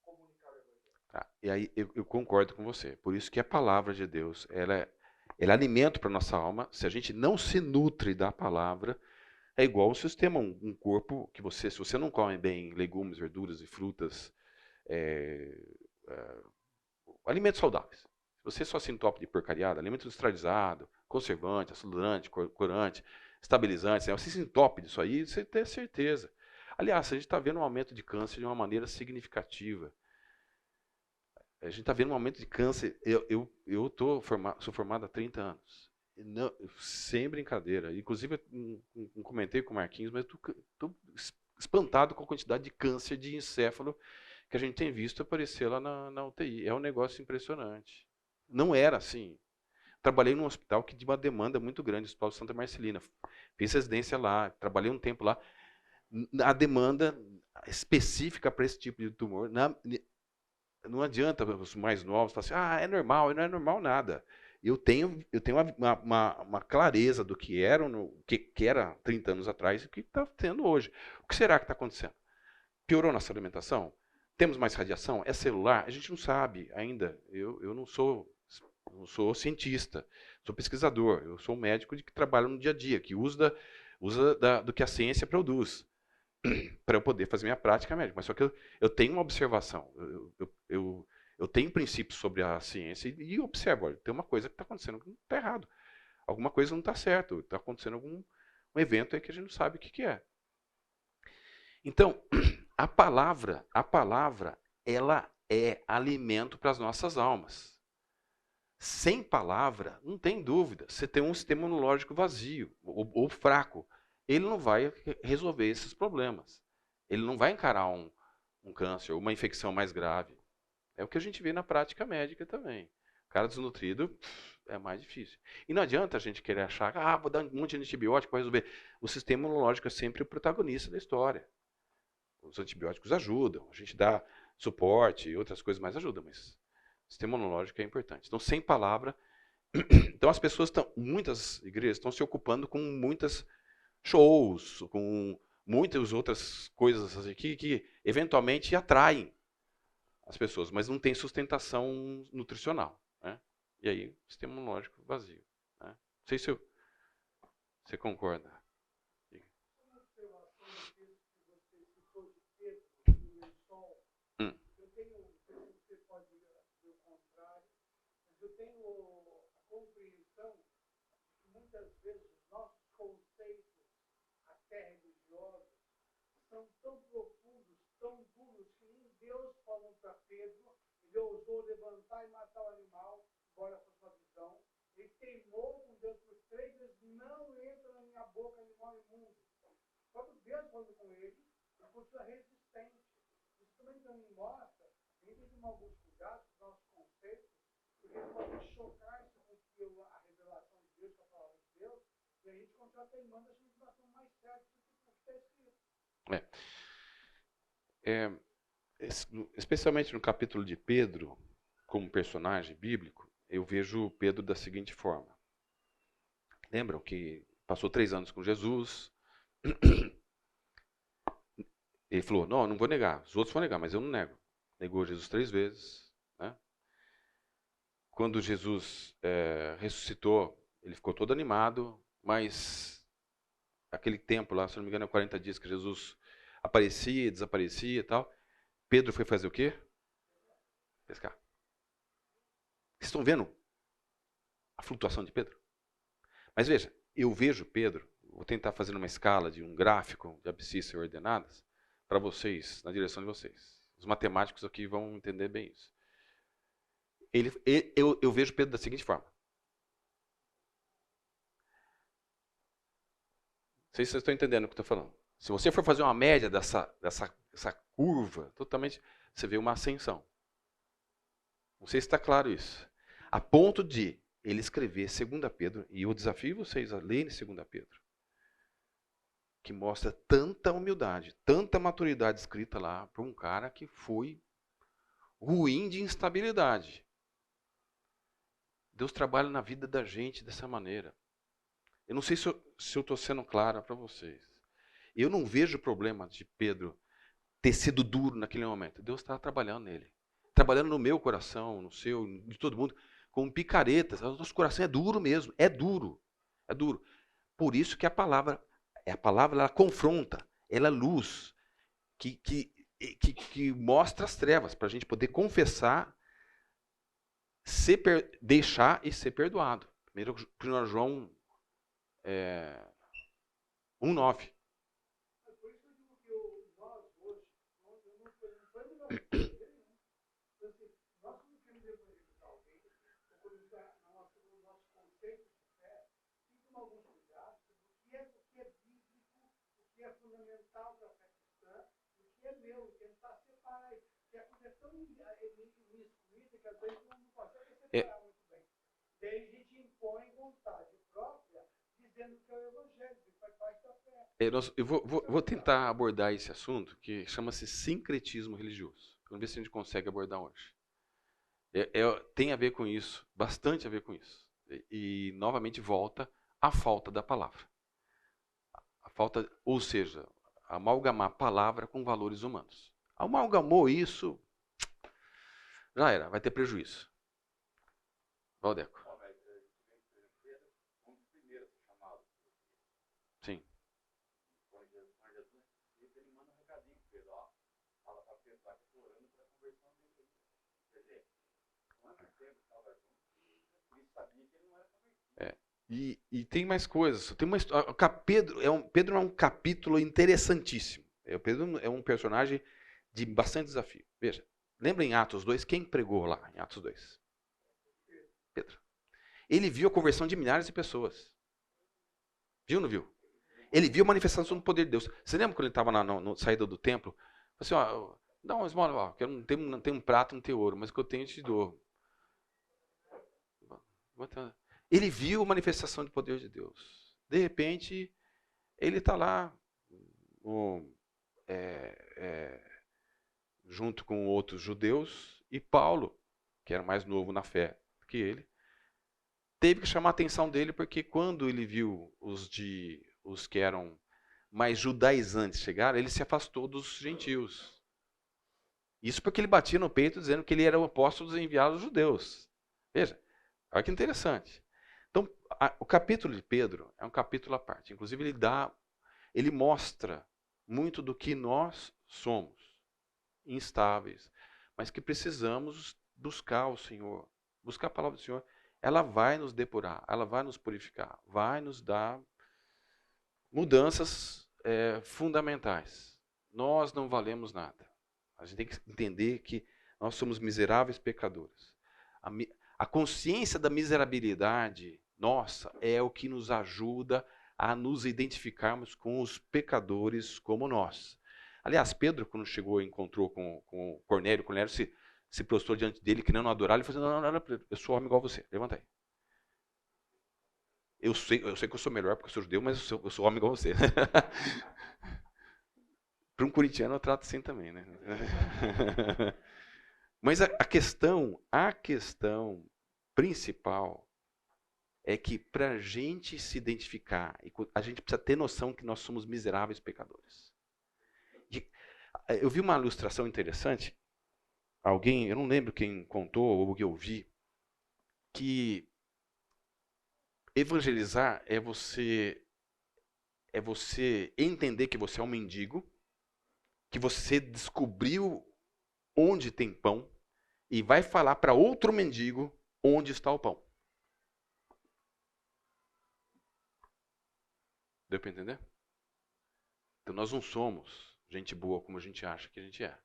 comunicar o evangelho. Tá. E aí eu concordo com você. Por isso que a palavra de Deus, ela é alimento para a nossa alma. Se a gente não se nutre da palavra, é igual um sistema, um corpo que se você não come bem legumes, verduras e frutas, alimentos saudáveis. Se você só se entope de porcariada, alimento industrializado, conservante, açudante, corante, estabilizante, você se entope disso aí, você tem certeza. Aliás, a gente está vendo um aumento de câncer de uma maneira significativa. A gente está vendo um aumento de câncer. Eu sou formado há 30 anos. Não, sem brincadeira. Inclusive, eu comentei com o Marquinhos, mas estou espantado com a quantidade de câncer de encéfalo que a gente tem visto aparecer lá na UTI. É um negócio impressionante. Não era assim. Trabalhei num hospital que tinha uma demanda muito grande, o Hospital Santa Marcelina. Fiz residência lá, trabalhei um tempo lá. A demanda específica para esse tipo de tumor, não adianta os mais novos falar assim, é normal, e não é normal nada. Eu tenho uma clareza do que era 30 anos atrás e o que está tendo hoje. O que será que está acontecendo? Piorou nossa alimentação? Temos mais radiação? É celular? A gente não sabe ainda. Eu não sou cientista, sou pesquisador. Eu sou um médico que trabalha no dia a dia, que usa do que a ciência produz para eu poder fazer minha prática médica. Mas só que eu tenho uma observação, eu tenho princípios sobre a ciência e observo, olha, tem uma coisa que está acontecendo que não está errado. Alguma coisa não está certo, está acontecendo algum um evento aí que a gente não sabe o que é. Então, a palavra, ela é alimento para as nossas almas. Sem palavra, não tem dúvida, você tem um sistema imunológico vazio ou fraco. Ele não vai resolver esses problemas. Ele não vai encarar um câncer ou uma infecção mais grave. É o que a gente vê na prática médica também. O cara desnutrido é mais difícil. E não adianta a gente querer achar, vou dar um monte de antibiótico para resolver. O sistema imunológico é sempre o protagonista da história. Os antibióticos ajudam, a gente dá suporte e outras coisas mais ajudam, mas o sistema imunológico é importante. Então, sem palavra. Então, as pessoas muitas igrejas estão se ocupando com muitas shows, com muitas outras coisas assim, que eventualmente atraem as pessoas, mas não tem sustentação nutricional. Né? E aí, o sistema imunológico vazio. Né? Não sei se você concorda. Eu tenho a compreensão que muitas vezes os nossos conceitos, até religiosos, são tão profundos, tão duros, que nem Deus falou para Pedro, ele ousou levantar e matar o animal, embora fosse uma visão. Ele teimou com Deus por 3 vezes, não entra na minha boca animal imundo. Só que Deus falando com ele, ele continua resistente. Isso também me mostra, a gente tem que tomar alguns cuidados com os nossos conceitos, porque pode chocar-se com a revelação de Deus, com a palavra de Deus, e a gente continua teimando essa informação mais certa do que está escrito. Especialmente no capítulo de Pedro, como personagem bíblico, eu vejo Pedro da seguinte forma. Lembram que passou 3 anos com Jesus, ele falou, não vou negar, os outros vão negar, mas eu não nego. Negou Jesus 3 vezes. Né? Quando Jesus ressuscitou, ele ficou todo animado, mas aquele tempo lá, se não me engano, é 40 dias que Jesus aparecia, desaparecia e tal. Pedro foi fazer o quê? Pescar. Vocês estão vendo a flutuação de Pedro. Mas veja, eu vejo Pedro, vou tentar fazer uma escala de um gráfico de abscissas ordenadas para vocês, na direção de vocês. Os matemáticos aqui vão entender bem isso. Eu vejo Pedro da seguinte forma. Não sei se vocês estão entendendo o que eu estou falando. Se você for fazer uma média dessa curva, totalmente, você vê uma ascensão. Não sei se está claro isso. A ponto de ele escrever 2 Pedro, e eu desafio vocês a lerem 2 Pedro, que mostra tanta humildade, tanta maturidade escrita lá para um cara que foi ruim de instabilidade. Deus trabalha na vida da gente dessa maneira. Eu não sei se eu estou sendo claro para vocês. Eu não vejo problema de Pedro ter sido duro naquele momento. Deus está trabalhando nele. Trabalhando no meu coração, no seu, de todo mundo, com picaretas. O nosso coração é duro mesmo. É duro. É duro. Por isso que a palavra ela confronta. Ela é luz. Que mostra as trevas. Para a gente poder confessar, deixar e ser perdoado. 1 João 1,9. Por isso eu digo que nós hoje, nós não podemos nós não queremos evangelizar alguém, ou colocar no nosso conceito de fé, tem que tomar alguns cuidados do que é bíblico, o que é fundamental para a fé cristã, o que é meu, tentar separar isso. Porque a coisa é tão miscuída que às vezes não consegue separar muito bem. Daí a gente impõe vontade própria, dizendo que é o evangelho, que faz parte da fé. Eu vou tentar abordar esse assunto que chama-se sincretismo religioso. Vamos ver se a gente consegue abordar hoje. Tem a ver com isso, bastante a ver com isso. E novamente volta à falta da palavra. A falta, ou seja, amalgamar a palavra com valores humanos. Amalgamou isso, já era, vai ter prejuízo. Valdeco. Sim. E tem mais coisas. Tem uma história. Pedro é um capítulo interessantíssimo. Pedro é um personagem de bastante desafio. Veja, lembra em Atos 2, quem pregou lá em Atos 2? Pedro. Ele viu a conversão de milhares de pessoas. Viu ou não viu? Ele viu a manifestação do poder de Deus. Você lembra quando ele estava na saída do templo? Assim, ó, dá uma esmola, ó, que eu não tenho um prato, não tenho ouro, mas o que eu tenho eu te dou. Ele viu a manifestação do poder de Deus. De repente, ele está lá, junto com outros judeus, e Paulo, que era mais novo na fé que ele, teve que chamar a atenção dele, porque quando ele viu os que eram mais judaizantes chegaram, ele se afastou dos gentios. Isso porque ele batia no peito dizendo que ele era o apóstolo dos enviados judeus. Veja, olha que interessante. Então, o capítulo de Pedro é um capítulo à parte. Inclusive, ele mostra muito do que nós somos, instáveis, mas que precisamos buscar o Senhor, buscar a palavra do Senhor. Ela vai nos depurar, ela vai nos purificar, vai nos dar mudanças fundamentais. Nós não valemos nada. A gente tem que entender que nós somos miseráveis pecadores. A consciência da miserabilidade nossa é o que nos ajuda a nos identificarmos com os pecadores como nós. Aliás, Pedro, quando chegou e encontrou com Cornélio se prostrou diante dele, querendo adorar, ele falou assim, não, eu sou homem igual a você, levanta aí. Eu sei que eu sou melhor porque eu sou judeu, mas eu sou homem igual a você. Para um corintiano eu trato assim também, né? Mas a questão principal é que para a gente se identificar, a gente precisa ter noção que nós somos miseráveis pecadores. Eu vi uma ilustração interessante, eu não lembro quem contou ou que eu vi, que evangelizar é você entender que você é um mendigo, que você descobriu onde tem pão e vai falar para outro mendigo onde está o pão. Deu para entender? Então nós não somos gente boa como a gente acha que a gente é.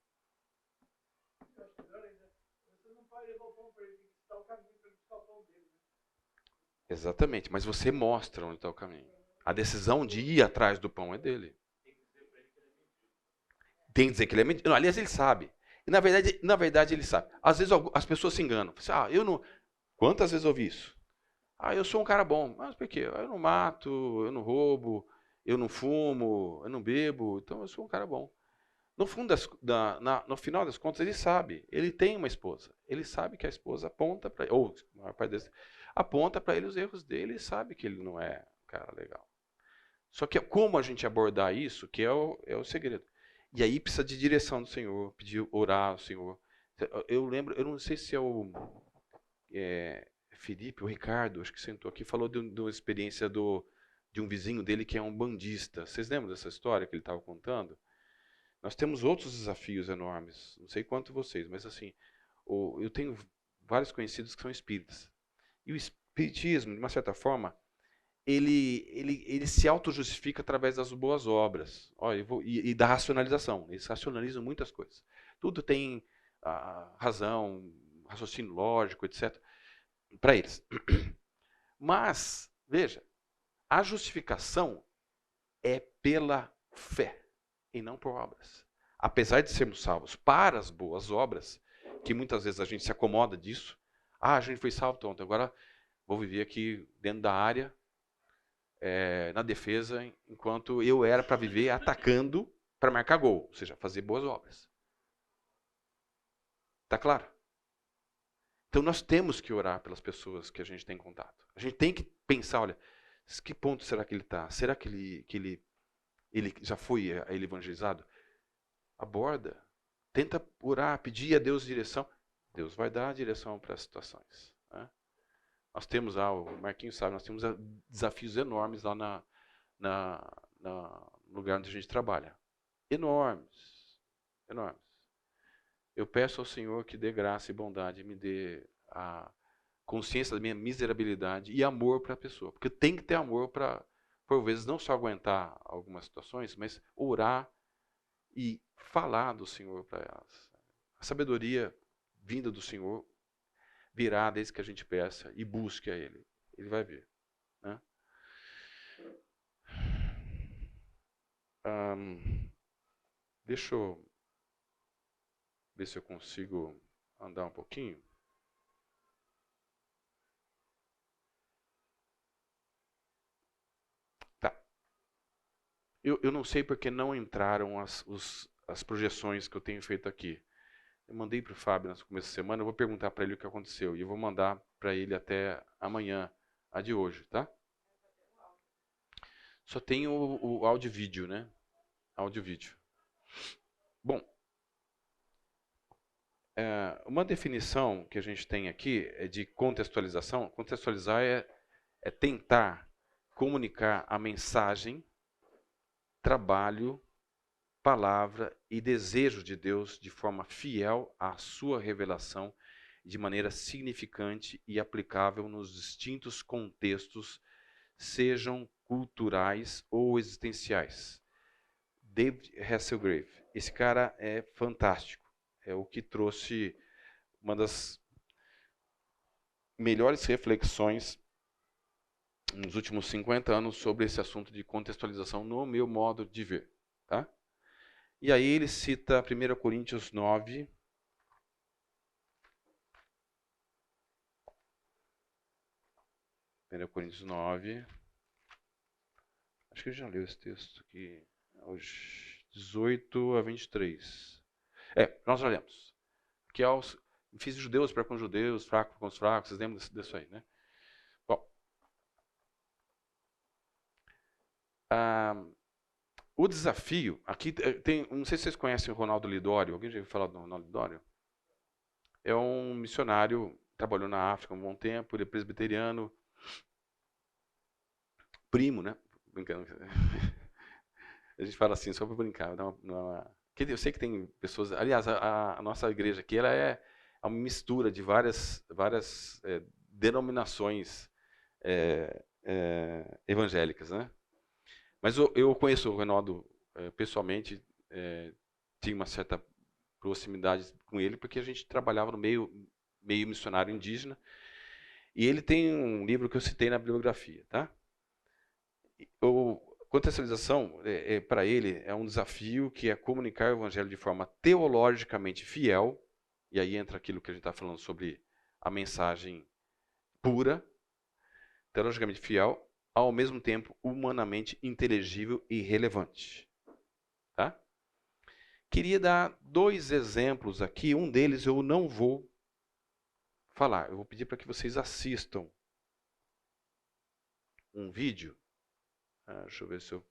Eu acho melhor ainda. Você não pode levar o pão para ele, tem que estar o caminho para ele buscar o pão dele. Exatamente, mas você mostra onde está o caminho. A decisão de ir atrás do pão é dele. Tem que dizer que ele é mentira. Não, aliás, ele sabe. E na verdade ele sabe. Às vezes as pessoas se enganam. Eu não. Quantas vezes eu ouvi isso? Eu sou um cara bom. Mas por quê? Eu não mato, eu não roubo, eu não fumo, eu não bebo. Então eu sou um cara bom. No fundo, no final das contas, ele sabe. Ele tem uma esposa. Ele sabe que a esposa aponta para ele, ou a maior parte deles, aponta para ele os erros dele e sabe que ele não é um cara legal. Só que como a gente abordar isso, que é o segredo. E aí precisa de direção do Senhor, pedir, orar ao Senhor. Eu lembro, eu não sei se é o Felipe, o Ricardo, acho que sentou aqui, falou de uma experiência de um vizinho dele que é um bandista. Vocês lembram dessa história que ele estava contando? Nós temos outros desafios enormes. Não sei quanto vocês, mas assim, eu tenho vários conhecidos que são espíritas. E o espiritismo, de uma certa forma, ele se auto-justifica através das boas obras e da racionalização. Eles racionalizam muitas coisas. Tudo tem razão, raciocínio lógico, etc. Para eles. Mas, veja, a justificação é pela fé e não por obras. Apesar de sermos salvos para as boas obras, que muitas vezes a gente se acomoda disso. A gente foi salvo ontem, agora vou viver aqui dentro da área, na defesa, enquanto eu era para viver atacando para marcar gol, ou seja, fazer boas obras. Tá claro? Então nós temos que orar pelas pessoas que a gente tem contato. A gente tem que pensar, olha, que ponto será que ele está? Será que ele já foi ele evangelizado? Aborda. Tenta orar, pedir a Deus direção. Deus vai dar a direção para as situações. Né? Nós temos o Marquinhos sabe, nós temos desafios enormes lá no lugar onde a gente trabalha. Enormes. Enormes. Eu peço ao Senhor que dê graça e bondade, me dê a consciência da minha miserabilidade e amor para a pessoa. Porque tem que ter amor para, por vezes, não só aguentar algumas situações, mas orar e falar do Senhor para elas. A sabedoria vinda do Senhor virá desde que a gente peça e busque a Ele. Ele vai vir. Né? Deixa eu ver se eu consigo andar um pouquinho. Tá. Eu não sei porque não entraram as projeções que eu tenho feito aqui. Eu mandei para o Fábio no começo da semana, eu vou perguntar para ele o que aconteceu. E eu vou mandar para ele até amanhã, a de hoje, tá? Só tem o áudio e vídeo, né? Áudio e vídeo. Bom, uma definição que a gente tem aqui é de contextualização. Contextualizar é tentar comunicar a mensagem, trabalho, palavra e desejo de Deus de forma fiel à sua revelação, de maneira significante e aplicável nos distintos contextos, sejam culturais ou existenciais. David Hasselgrave. Esse cara é fantástico. É o que trouxe uma das melhores reflexões nos últimos 50 anos sobre esse assunto de contextualização no meu modo de ver. Tá? E aí ele cita 1 Coríntios 9. Coríntios 9. Acho que eu já li esse texto aqui. Hoje, 18 a 23. Nós já lemos. Que fiz judeus para com judeus, fracos com os fracos. Vocês lembram disso aí, né? Bom. O desafio, aqui tem, não sei se vocês conhecem o Ronaldo Lidório. Alguém já ouviu falar do Ronaldo Lidório? É um missionário, trabalhou na África um bom tempo, ele é presbiteriano, primo, né? Brincando. A gente fala assim, só para brincar. Eu sei que tem pessoas... Aliás, a nossa igreja aqui ela é uma mistura de várias denominações evangélicas, né? Mas eu conheço o Reinaldo pessoalmente, tinha uma certa proximidade com ele, porque a gente trabalhava no meio missionário indígena. E ele tem um livro que eu citei na bibliografia, tá? O contextualização, para ele, é um desafio que é comunicar o evangelho de forma teologicamente fiel, e aí entra aquilo que a gente está falando sobre a mensagem pura, teologicamente fiel, ao mesmo tempo humanamente inteligível e relevante. Tá? Queria dar 2 exemplos aqui, um deles eu não vou falar, eu vou pedir para que vocês assistam um vídeo. Deixa eu ver se eu...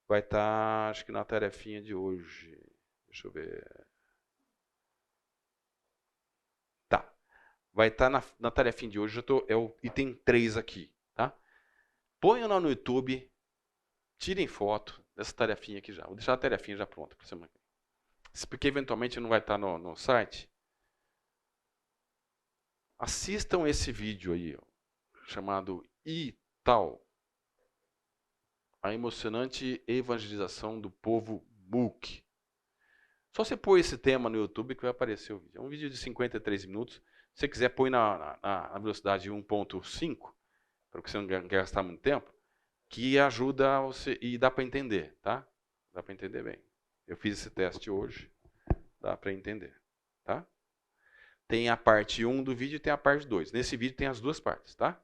Vai estar, acho que na tarefinha de hoje. Deixa eu ver. Tá. Vai estar na tarefinha de hoje. É o item 3 aqui. Tá? Ponham lá no YouTube. Tirem foto dessa tarefinha aqui já. Vou deixar a tarefinha já pronta para semana. Porque eventualmente não vai estar no site. Assistam esse vídeo aí, ó, chamado Ital. A emocionante evangelização do povo Mook. Só você pôr esse tema no YouTube que vai aparecer o vídeo. É um vídeo de 53 minutos. Se você quiser, põe na velocidade 1.5, para que você não gastar muito tempo, que ajuda você, e dá para entender, tá? Dá para entender bem. Eu fiz esse teste hoje, dá para entender, tá? Tem a parte 1 do vídeo e tem a parte 2. Nesse vídeo tem as 2 partes, tá?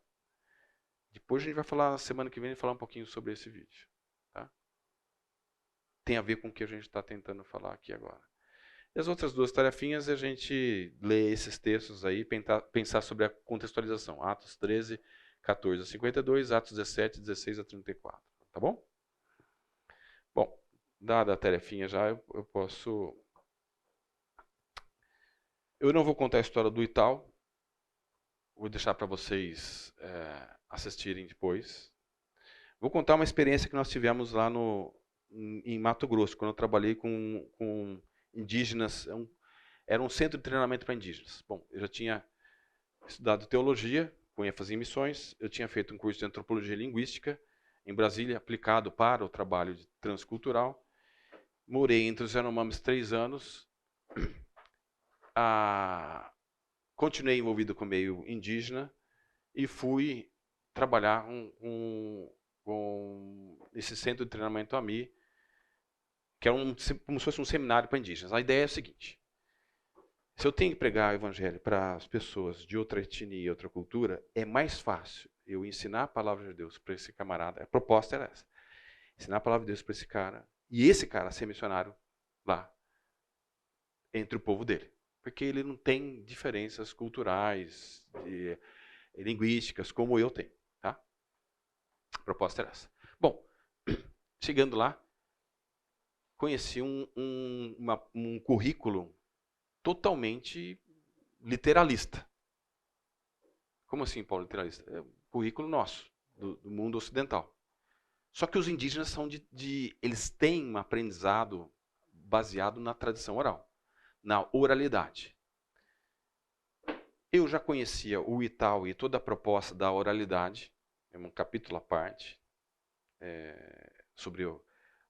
Depois a gente vai falar, na semana que vem, falar um pouquinho sobre esse vídeo, tá? Tem a ver com o que a gente está tentando falar aqui agora. E as outras 2 tarefinhas a gente lê esses textos aí, pensar sobre a contextualização. Atos 13, 14 a 52, Atos 17, 16 a 34. Tá bom? Bom, dada a tarefinha já, eu posso... Eu não vou contar a história do Ital. Vou deixar para vocês assistirem depois. Vou contar uma experiência que nós tivemos lá em Mato Grosso, quando eu trabalhei com indígenas. Era um centro de treinamento para indígenas. Bom, eu já tinha estudado teologia, com ênfase em missões. Eu tinha feito um curso de antropologia e linguística em Brasília, aplicado para o trabalho de transcultural. Morei entre os Yanomamis 3 anos. Continuei envolvido com o meio indígena e fui trabalhar com esse centro de treinamento AMI, que é como se fosse um seminário para indígenas. A ideia é a seguinte: se eu tenho que pregar o evangelho para as pessoas de outra etnia e outra cultura, é mais fácil eu ensinar a palavra de Deus para esse camarada. A proposta era essa: ensinar a palavra de Deus para esse cara, e esse cara ser missionário lá, entre o povo dele. Porque ele não tem diferenças culturais, linguísticas, como eu tenho. Tá? A proposta era essa. Bom, chegando lá, conheci um currículo totalmente literalista. Como assim, Paulo, literalista? É um currículo nosso, do mundo ocidental. Só que os indígenas eles têm um aprendizado baseado na tradição oral, na oralidade. Eu já conhecia o Ital e toda a proposta da oralidade, é um capítulo à parte, sobre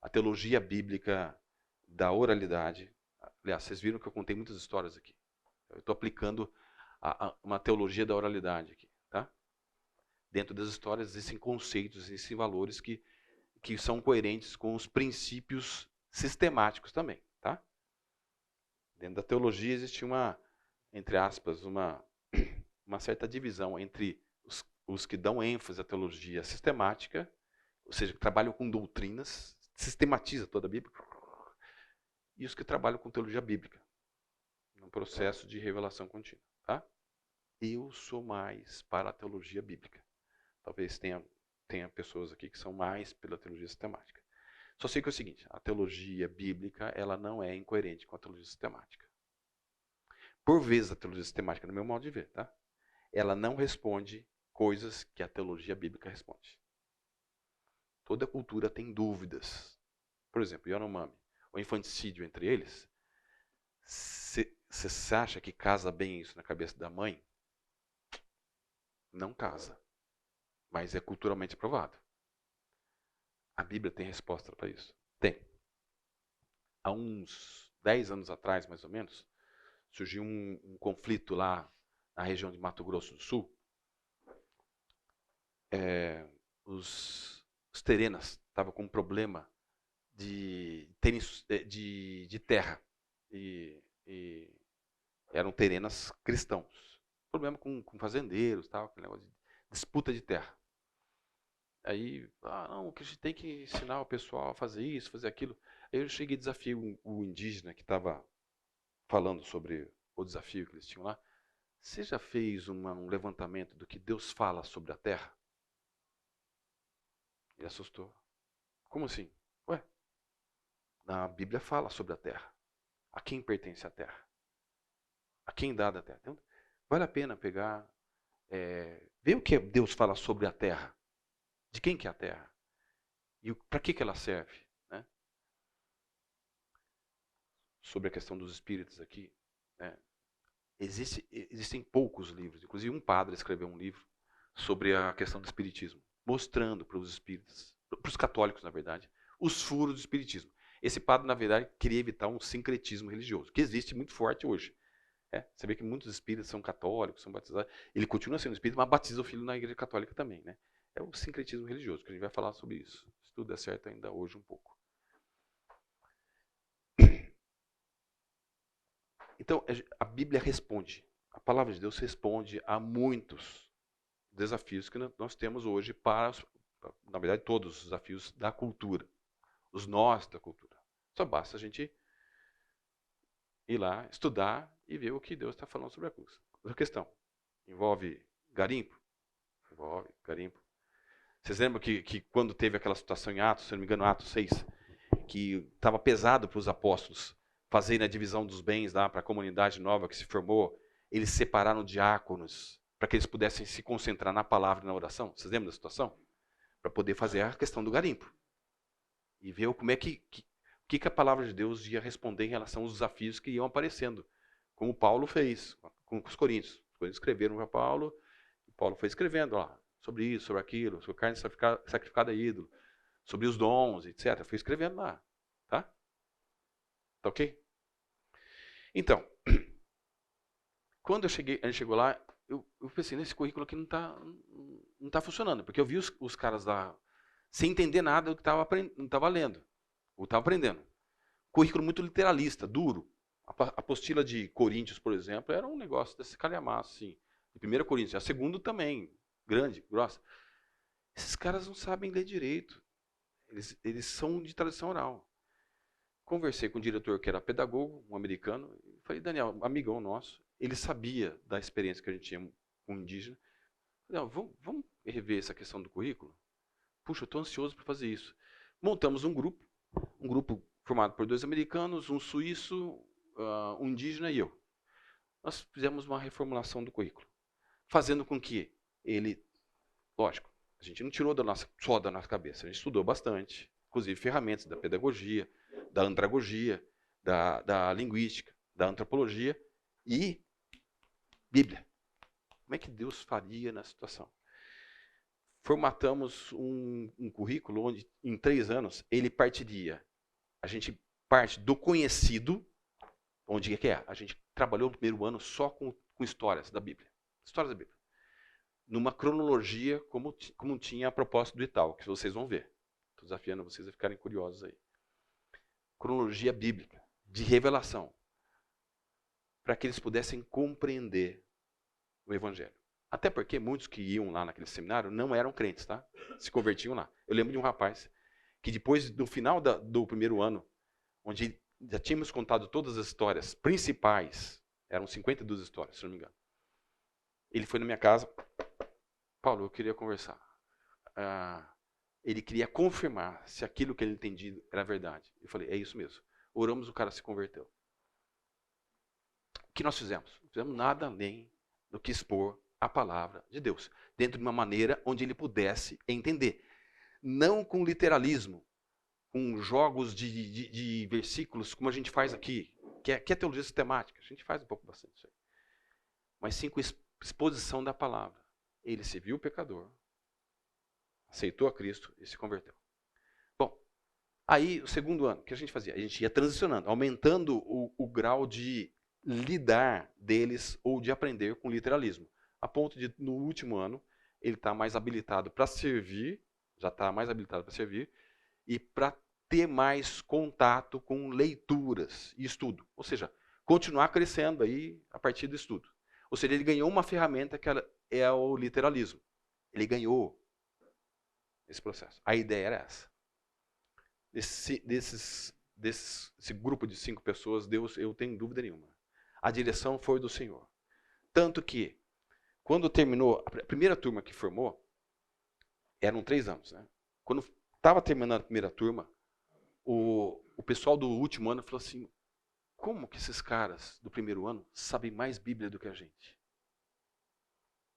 a teologia bíblica da oralidade. Aliás, vocês viram que eu contei muitas histórias aqui. Eu estou aplicando uma teologia da oralidade aqui. Tá? Dentro das histórias existem conceitos, existem valores que são coerentes com os princípios sistemáticos também. Tá? Dentro da teologia existe entre aspas, uma certa divisão entre os que dão ênfase à teologia sistemática, ou seja, que trabalham com doutrinas, sistematiza toda a Bíblia, e os que trabalham com teologia bíblica, num processo de revelação contínua. Tá? Eu sou mais para a teologia bíblica. Talvez tenha pessoas aqui que são mais pela teologia sistemática. Só sei que é o seguinte: a teologia bíblica ela não é incoerente com a teologia sistemática. Por vezes a teologia sistemática, no meu modo de ver, tá? Ela não responde coisas que a teologia bíblica responde. Toda cultura tem dúvidas. Por exemplo, Yanomami, o infanticídio entre eles. Você acha que casa bem isso na cabeça da mãe? Não casa. Mas é culturalmente aprovado. A Bíblia tem resposta para isso? Tem. Há uns 10 anos atrás, mais ou menos, surgiu um conflito lá na região de Mato Grosso do Sul. Os terenas estavam com um problema de terra. E eram terenas cristãos. Problema com fazendeiros, tal, aquele negócio de disputa de terra. Aí, não, que a gente tem que ensinar o pessoal a fazer isso, fazer aquilo. Aí eu cheguei e desafio o indígena que estava falando sobre o desafio que eles tinham lá. Você já fez um levantamento do que Deus fala sobre a terra? Ele assustou. Como assim? Ué, na Bíblia fala sobre a terra. A quem pertence a terra? A quem dá da terra? Então, vale a pena pegar, ver o que Deus fala sobre a terra. De quem que é a terra? E para que ela serve? Né? Sobre a questão dos espíritos aqui, né? Existem poucos livros. Inclusive um padre escreveu um livro sobre a questão do espiritismo, mostrando para os espíritas, para os católicos, na verdade, os furos do espiritismo. Esse padre, na verdade, queria evitar um sincretismo religioso, que existe muito forte hoje. Você vê que muitos espíritas são católicos, são batizados. Ele continua sendo espírita, mas batiza o filho na igreja católica também. Né? É o sincretismo religioso, que a gente vai falar sobre isso. Se tudo der certo ainda hoje um pouco. Então, a Bíblia responde. A palavra de Deus responde a muitos desafios que nós temos hoje para, na verdade, todos os desafios da cultura. Os nós da cultura. Só basta a gente ir lá, estudar e ver o que Deus está falando sobre a questão. Envolve garimpo? Envolve garimpo. Vocês lembram que quando teve aquela situação em Atos, se não me engano, Atos 6, que estava pesado para os apóstolos fazerem a divisão dos bens lá para a comunidade nova que se formou, eles separaram diáconos para que eles pudessem se concentrar na palavra e na oração. Vocês lembram da situação? Para poder fazer a questão do garimpo. E ver como é que a palavra de Deus ia responder em relação aos desafios que iam aparecendo. Como Paulo fez com os coríntios. Os coríntios escreveram para Paulo, e Paulo foi escrevendo lá sobre isso, sobre aquilo, sobre carne sacrificada a ídolo, sobre os dons, etc. Foi escrevendo lá. Tá? Tá ok? Então, quando a gente chegou lá, eu pensei, nesse currículo aqui não tá funcionando. Porque eu vi os caras lá sem entender nada do que não estava lendo. Ou estava aprendendo. Currículo muito literalista, duro. A apostila de Coríntios, por exemplo, era um negócio desse calhamaço, assim. De 1 Coríntios. A segunda também, grande, grossa. Esses caras não sabem ler direito. Eles são de tradição oral. Conversei com o diretor, que era pedagogo, um americano, e falei, Daniel, amigão nosso, ele sabia da experiência que a gente tinha com o indígena. Falei, vamos rever essa questão do currículo? Puxa, eu estou ansioso para fazer isso. Montamos um grupo formado por 2 americanos, um suíço, um indígena e eu. Nós fizemos uma reformulação do currículo, fazendo com que ele, lógico, a gente não tirou só da nossa cabeça, a gente estudou bastante, inclusive ferramentas da pedagogia, da andragogia, da linguística, da antropologia e Bíblia. Como é que Deus faria na situação? Formatamos um currículo onde, em 3 anos, ele partiria. A gente parte do conhecido, onde é que é? A gente trabalhou no primeiro ano só com histórias da Bíblia. Histórias da Bíblia. Numa cronologia, como tinha a proposta do Itaú, que vocês vão ver. Estou desafiando vocês a ficarem curiosos aí. Cronologia bíblica, de revelação, para que eles pudessem compreender o Evangelho. Até porque muitos que iam lá naquele seminário não eram crentes, tá? Se convertiam lá. Eu lembro de um rapaz que depois, no final do primeiro ano, onde já tínhamos contado todas as histórias principais, eram 52 histórias, se não me engano. Ele foi na minha casa, Paulo, eu queria conversar. Ele queria confirmar se aquilo que ele entendia era verdade. Eu falei, é isso mesmo. Oramos, o cara se converteu. O que nós fizemos? Não fizemos nada além do que expor a palavra de Deus, dentro de uma maneira onde ele pudesse entender. Não com literalismo, com jogos de versículos, como a gente faz aqui, que é teologia sistemática. A gente faz um pouco bastante isso aí. Mas sim com exposição da palavra. Ele se viu pecador, aceitou a Cristo e se converteu. Aí, o segundo ano, o que a gente fazia? A gente ia transicionando, aumentando o grau de lidar deles ou de aprender com literalismo. A ponto de, no último ano, ele está mais habilitado para servir, já está mais habilitado para servir, e para ter mais contato com leituras e estudo. Ou seja, continuar crescendo aí a partir do estudo. Ou seja, ele ganhou uma ferramenta que é o literalismo. Ele ganhou esse processo. A ideia era essa. Desse grupo de 5 pessoas, Deus, eu tenho dúvida nenhuma. A direção foi do Senhor. Tanto que, quando terminou, a primeira turma que formou, eram 3 anos. Né? Quando estava terminando a primeira turma, o pessoal do último ano falou assim, como que esses caras do primeiro ano sabem mais Bíblia do que a gente?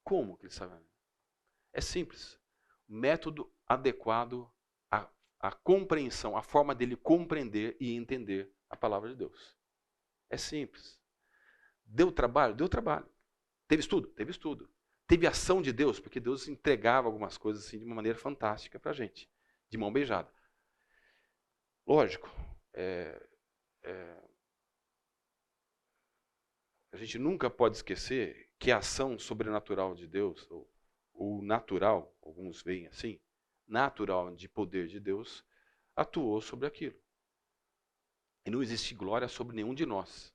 Como que eles sabem? É simples. Método adequado à compreensão, a forma dele compreender e entender a palavra de Deus. É simples. Deu trabalho? Deu trabalho. Teve estudo? Teve estudo. Teve ação de Deus, porque Deus entregava algumas coisas assim de uma maneira fantástica para a gente, de mão beijada. Lógico, a gente nunca pode esquecer que a ação sobrenatural de Deus, ou natural, alguns veem assim, natural de poder de Deus, atuou sobre aquilo. E não existe glória sobre nenhum de nós.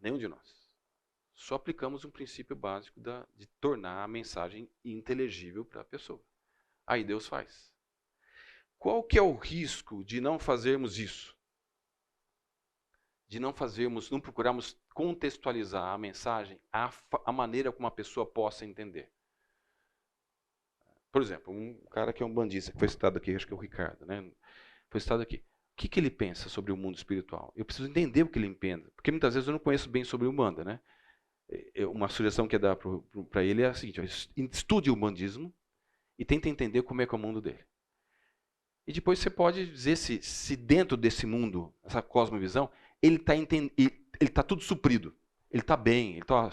Nenhum de nós. Só aplicamos um princípio básico de tornar a mensagem inteligível para a pessoa. Aí Deus faz. Qual que é o risco de não fazermos isso? De não procurarmos contextualizar a mensagem a maneira como a pessoa possa entender. Por exemplo, um cara que é um bandista, que foi citado aqui, acho que é o Ricardo, né? Foi citado aqui. O que ele pensa sobre o mundo espiritual? Eu preciso entender o que ele entende, porque muitas vezes eu não conheço bem sobre o Umbanda, né? Uma sugestão que eu dá para ele é a seguinte: estude o umbandismo e tente entender como é que é o mundo dele. E depois você pode dizer se dentro desse mundo, essa cosmovisão, ele está tudo suprido. Ele está bem, ele está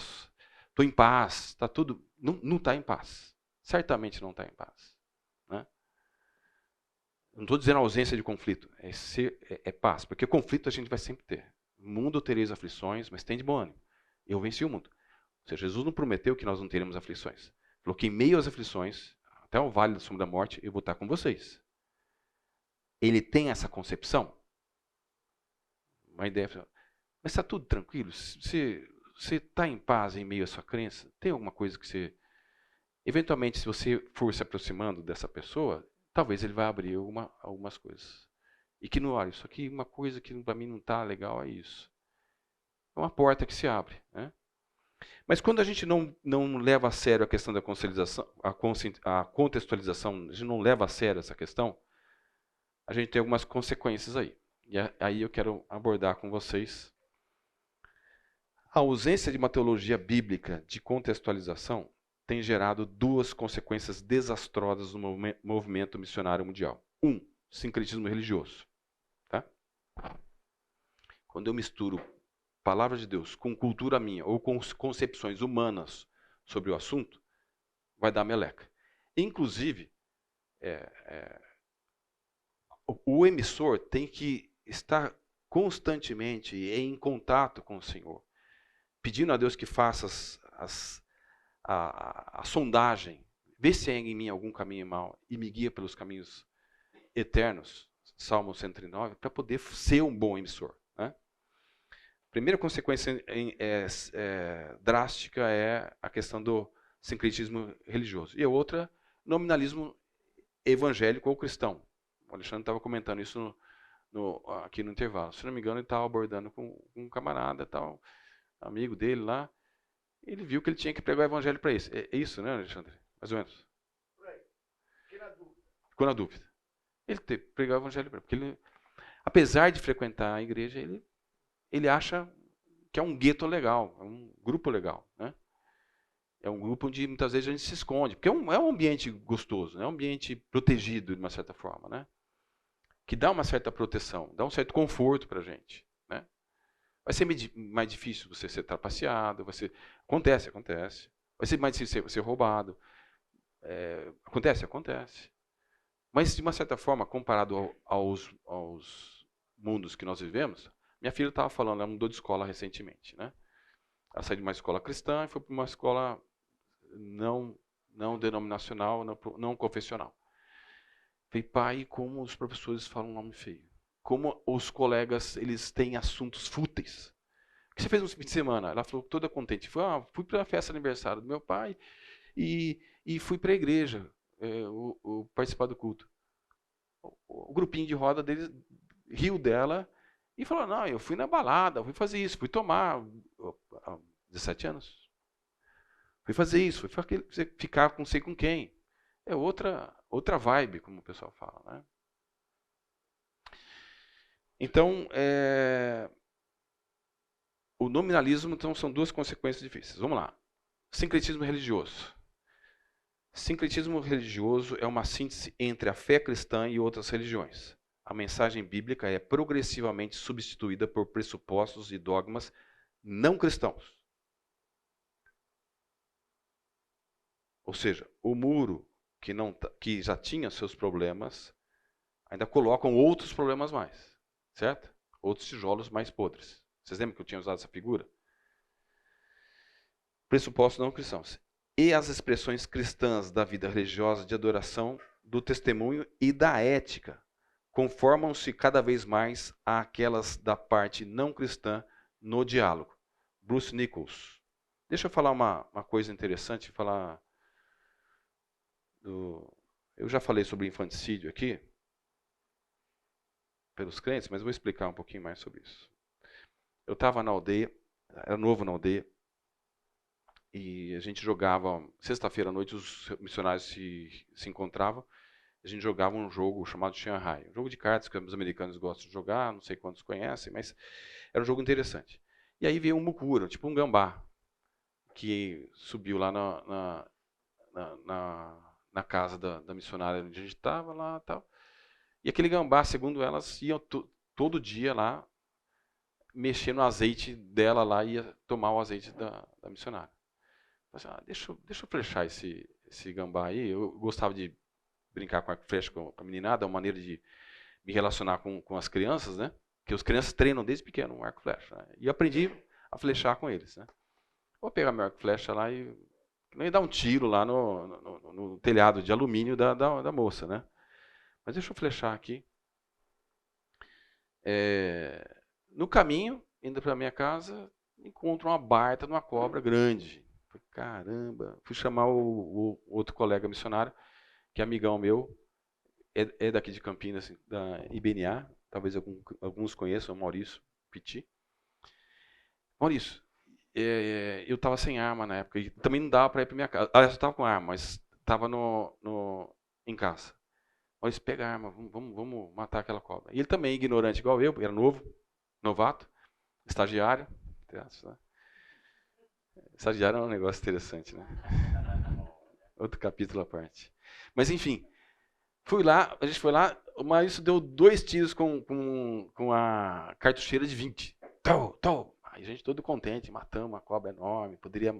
em paz, está tudo. Não está em paz. Certamente não está em paz. Né? Não estou dizendo ausência de conflito, é paz, porque conflito a gente vai sempre ter. No mundo tereis aflições, mas tem de bom ânimo. Eu venci o mundo. Ou seja, Jesus não prometeu que nós não teremos aflições. Falou que em meio às aflições, até o vale da sombra da morte, eu vou estar com vocês. Ele tem essa concepção? Uma ideia, mas está tudo tranquilo? Você está em paz em meio à sua crença? Tem alguma coisa que você... Eventualmente, se você for se aproximando dessa pessoa, talvez ele vai abrir algumas coisas. E que não, olha, isso aqui, uma coisa que para mim não está legal é isso. É uma porta que se abre. Né? Mas quando a gente não leva a sério a questão da a contextualização, a gente não leva a sério essa questão, a gente tem algumas consequências aí. E aí eu quero abordar com vocês. A ausência de uma teologia bíblica de contextualização tem gerado 2 consequências desastrosas no movimento missionário mundial. 1, sincretismo religioso. Tá? Quando eu misturo palavra de Deus com cultura minha ou com concepções humanas sobre o assunto, vai dar meleca. Inclusive, o emissor tem que estar constantemente em contato com o Senhor, pedindo a Deus que faça a sondagem, vê se há em mim algum caminho mau e me guia pelos caminhos eternos, Salmo 139, para poder ser um bom emissor. Né? A primeira consequência drástica é a questão do sincretismo religioso. E a outra, nominalismo evangélico ou cristão. O Alexandre estava comentando isso aqui no intervalo. Se não me engano, ele estava abordando com um camarada, tal, amigo dele lá. Ele viu que ele tinha que pregar o evangelho para isso. É isso, né, Alexandre? Mais ou menos. Por aí. Fiquei na dúvida. Ficou na dúvida. Ele tem que pregar o evangelho para ele. Porque ele, apesar de frequentar a igreja, ele acha que é um gueto legal, é um grupo legal. Né? É um grupo onde muitas vezes a gente se esconde. Porque é um ambiente gostoso, é um ambiente protegido de uma certa forma. Né? Que dá uma certa proteção, dá um certo conforto para a gente. Né? Vai ser mais difícil você ser trapaceado, acontece. Vai ser mais difícil ser roubado. Acontece. Mas, de uma certa forma, comparado aos mundos que nós vivemos, minha filha estava falando, ela mudou de escola recentemente, né? Ela saiu de uma escola cristã e foi para uma escola não denominacional, não confessional. Falei, pai, como os professores falam um nome feio. Como os colegas, eles têm assuntos fúteis. O que você fez no fim de semana? Ela falou, toda contente. Fui para a festa de aniversário do meu pai e fui para a igreja participar do culto. O grupinho de roda deles riu dela e falou, não, eu fui na balada, fui fazer isso, fui tomar 17 anos. Fui fazer isso, fui ficar com sei com quem. É outra vibe, como o pessoal fala, né? Então, o nominalismo, então, são duas consequências difíceis. Vamos lá. Sincretismo religioso. Sincretismo religioso é uma síntese entre a fé cristã e outras religiões. A mensagem bíblica é progressivamente substituída por pressupostos e dogmas não cristãos. Ou seja, o muro que já tinha seus problemas, ainda colocam outros problemas mais, certo? Outros tijolos mais podres. Vocês lembram que eu tinha usado essa figura? Pressupostos não cristãos. E as expressões cristãs da vida religiosa de adoração, do testemunho e da ética conformam-se cada vez mais àquelas da parte não cristã no diálogo. Bruce Nichols. Deixa eu falar uma coisa interessante, eu já falei sobre infanticídio aqui, pelos crentes, mas vou explicar um pouquinho mais sobre isso. Eu estava na aldeia, era novo na aldeia, e a gente jogava, sexta-feira à noite os missionários se encontravam, a gente jogava um jogo chamado Shanghai, um jogo de cartas que os americanos gostam de jogar, não sei quantos conhecem, mas era um jogo interessante. E aí veio um mucura, tipo um gambá, que subiu lá na casa da missionária onde a gente estava lá e tal. E aquele gambá, segundo elas, ia todo dia lá mexer no azeite dela lá e ia tomar o azeite da missionária. Falei assim, deixa eu flechar esse gambá aí. Eu gostava de brincar com arco e flecha com a meninada, é uma maneira de me relacionar com as crianças, né? Porque as crianças treinam desde pequeno um arco e flecha. Né? E eu aprendi a flechar com eles, né? Vou pegar meu arco e flecha lá e não ia dar um tiro lá no telhado de alumínio da moça, né? Mas deixa eu flechar aqui. No caminho, indo para minha casa, encontro uma baita de uma cobra grande. Falei, caramba. Fui chamar o outro colega missionário, que é amigão meu, é daqui de Campinas, da IBNA, talvez alguns conheçam, o Maurício Petit. Maurício, eu estava sem arma na época, e também não dava para ir para minha casa. Aliás, eu estava com arma, mas estava em casa. Maurício, pega a arma, vamos matar aquela cobra. E ele também, ignorante igual eu, era novato, estagiário. Né? Estagiário é um negócio interessante, né? Outro capítulo à parte. Mas enfim, a gente foi lá, o Maurício deu 2 tiros com a cartucheira de 20. Aí a gente todo contente, matamos uma cobra enorme, poderia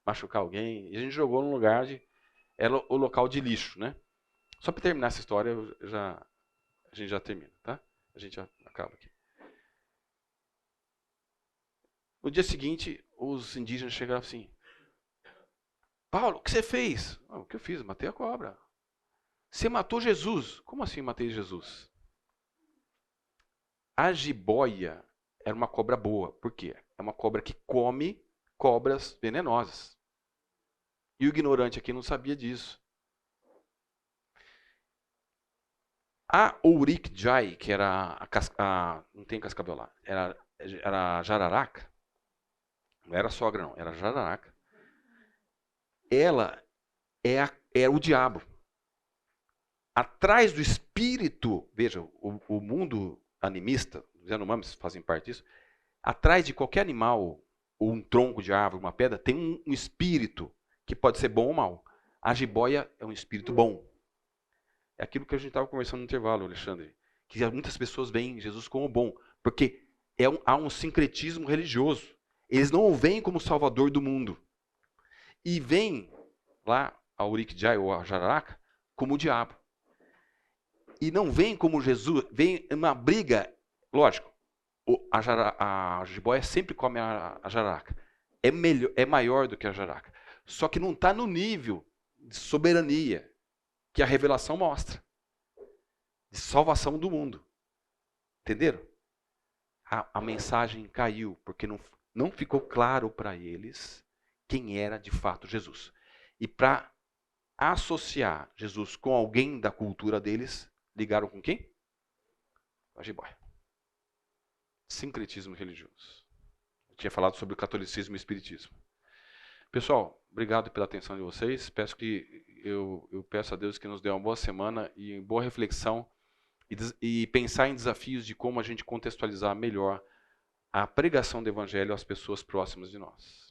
machucar alguém. E a gente jogou num lugar era o local de lixo, né? Só para terminar essa história, a gente já termina, tá? A gente já acaba aqui. No dia seguinte, os indígenas chegaram assim: Paulo, o que você fez? O que eu fiz? Matei a cobra. Você matou Jesus? Como assim matei Jesus? A jiboia era uma cobra boa. Por quê? É uma cobra que come cobras venenosas. E o ignorante aqui não sabia disso. A Ourikjai, que era não tem cascavel lá, era a jararaca, não era sogra não, era a jararaca. Ela é o diabo. Atrás do espírito, veja, o mundo animista, os Yanomamis fazem parte disso, atrás de qualquer animal, ou um tronco de árvore, uma pedra, tem um espírito que pode ser bom ou mal. A jiboia é um espírito bom. É aquilo que a gente estava conversando no intervalo, Alexandre, que muitas pessoas veem Jesus como bom, porque há um sincretismo religioso. Eles não o veem como salvador do mundo. E veem lá a Ourikjai ou a jararaca como o diabo. E não vem como Jesus, vem uma briga, lógico, a jiboia sempre come a jararaca. É maior do que a jararaca. Só que não está no nível de soberania que a revelação mostra. De salvação do mundo. Entenderam? A mensagem caiu, porque não ficou claro para eles quem era de fato Jesus. E para associar Jesus com alguém da cultura deles, ligaram com quem? A jiboia. Sincretismo religioso. Eu tinha falado sobre o catolicismo e o espiritismo. Pessoal, obrigado pela atenção de vocês. Eu peço a Deus que nos dê uma boa semana e boa reflexão e pensar em desafios de como a gente contextualizar melhor a pregação do evangelho às pessoas próximas de nós.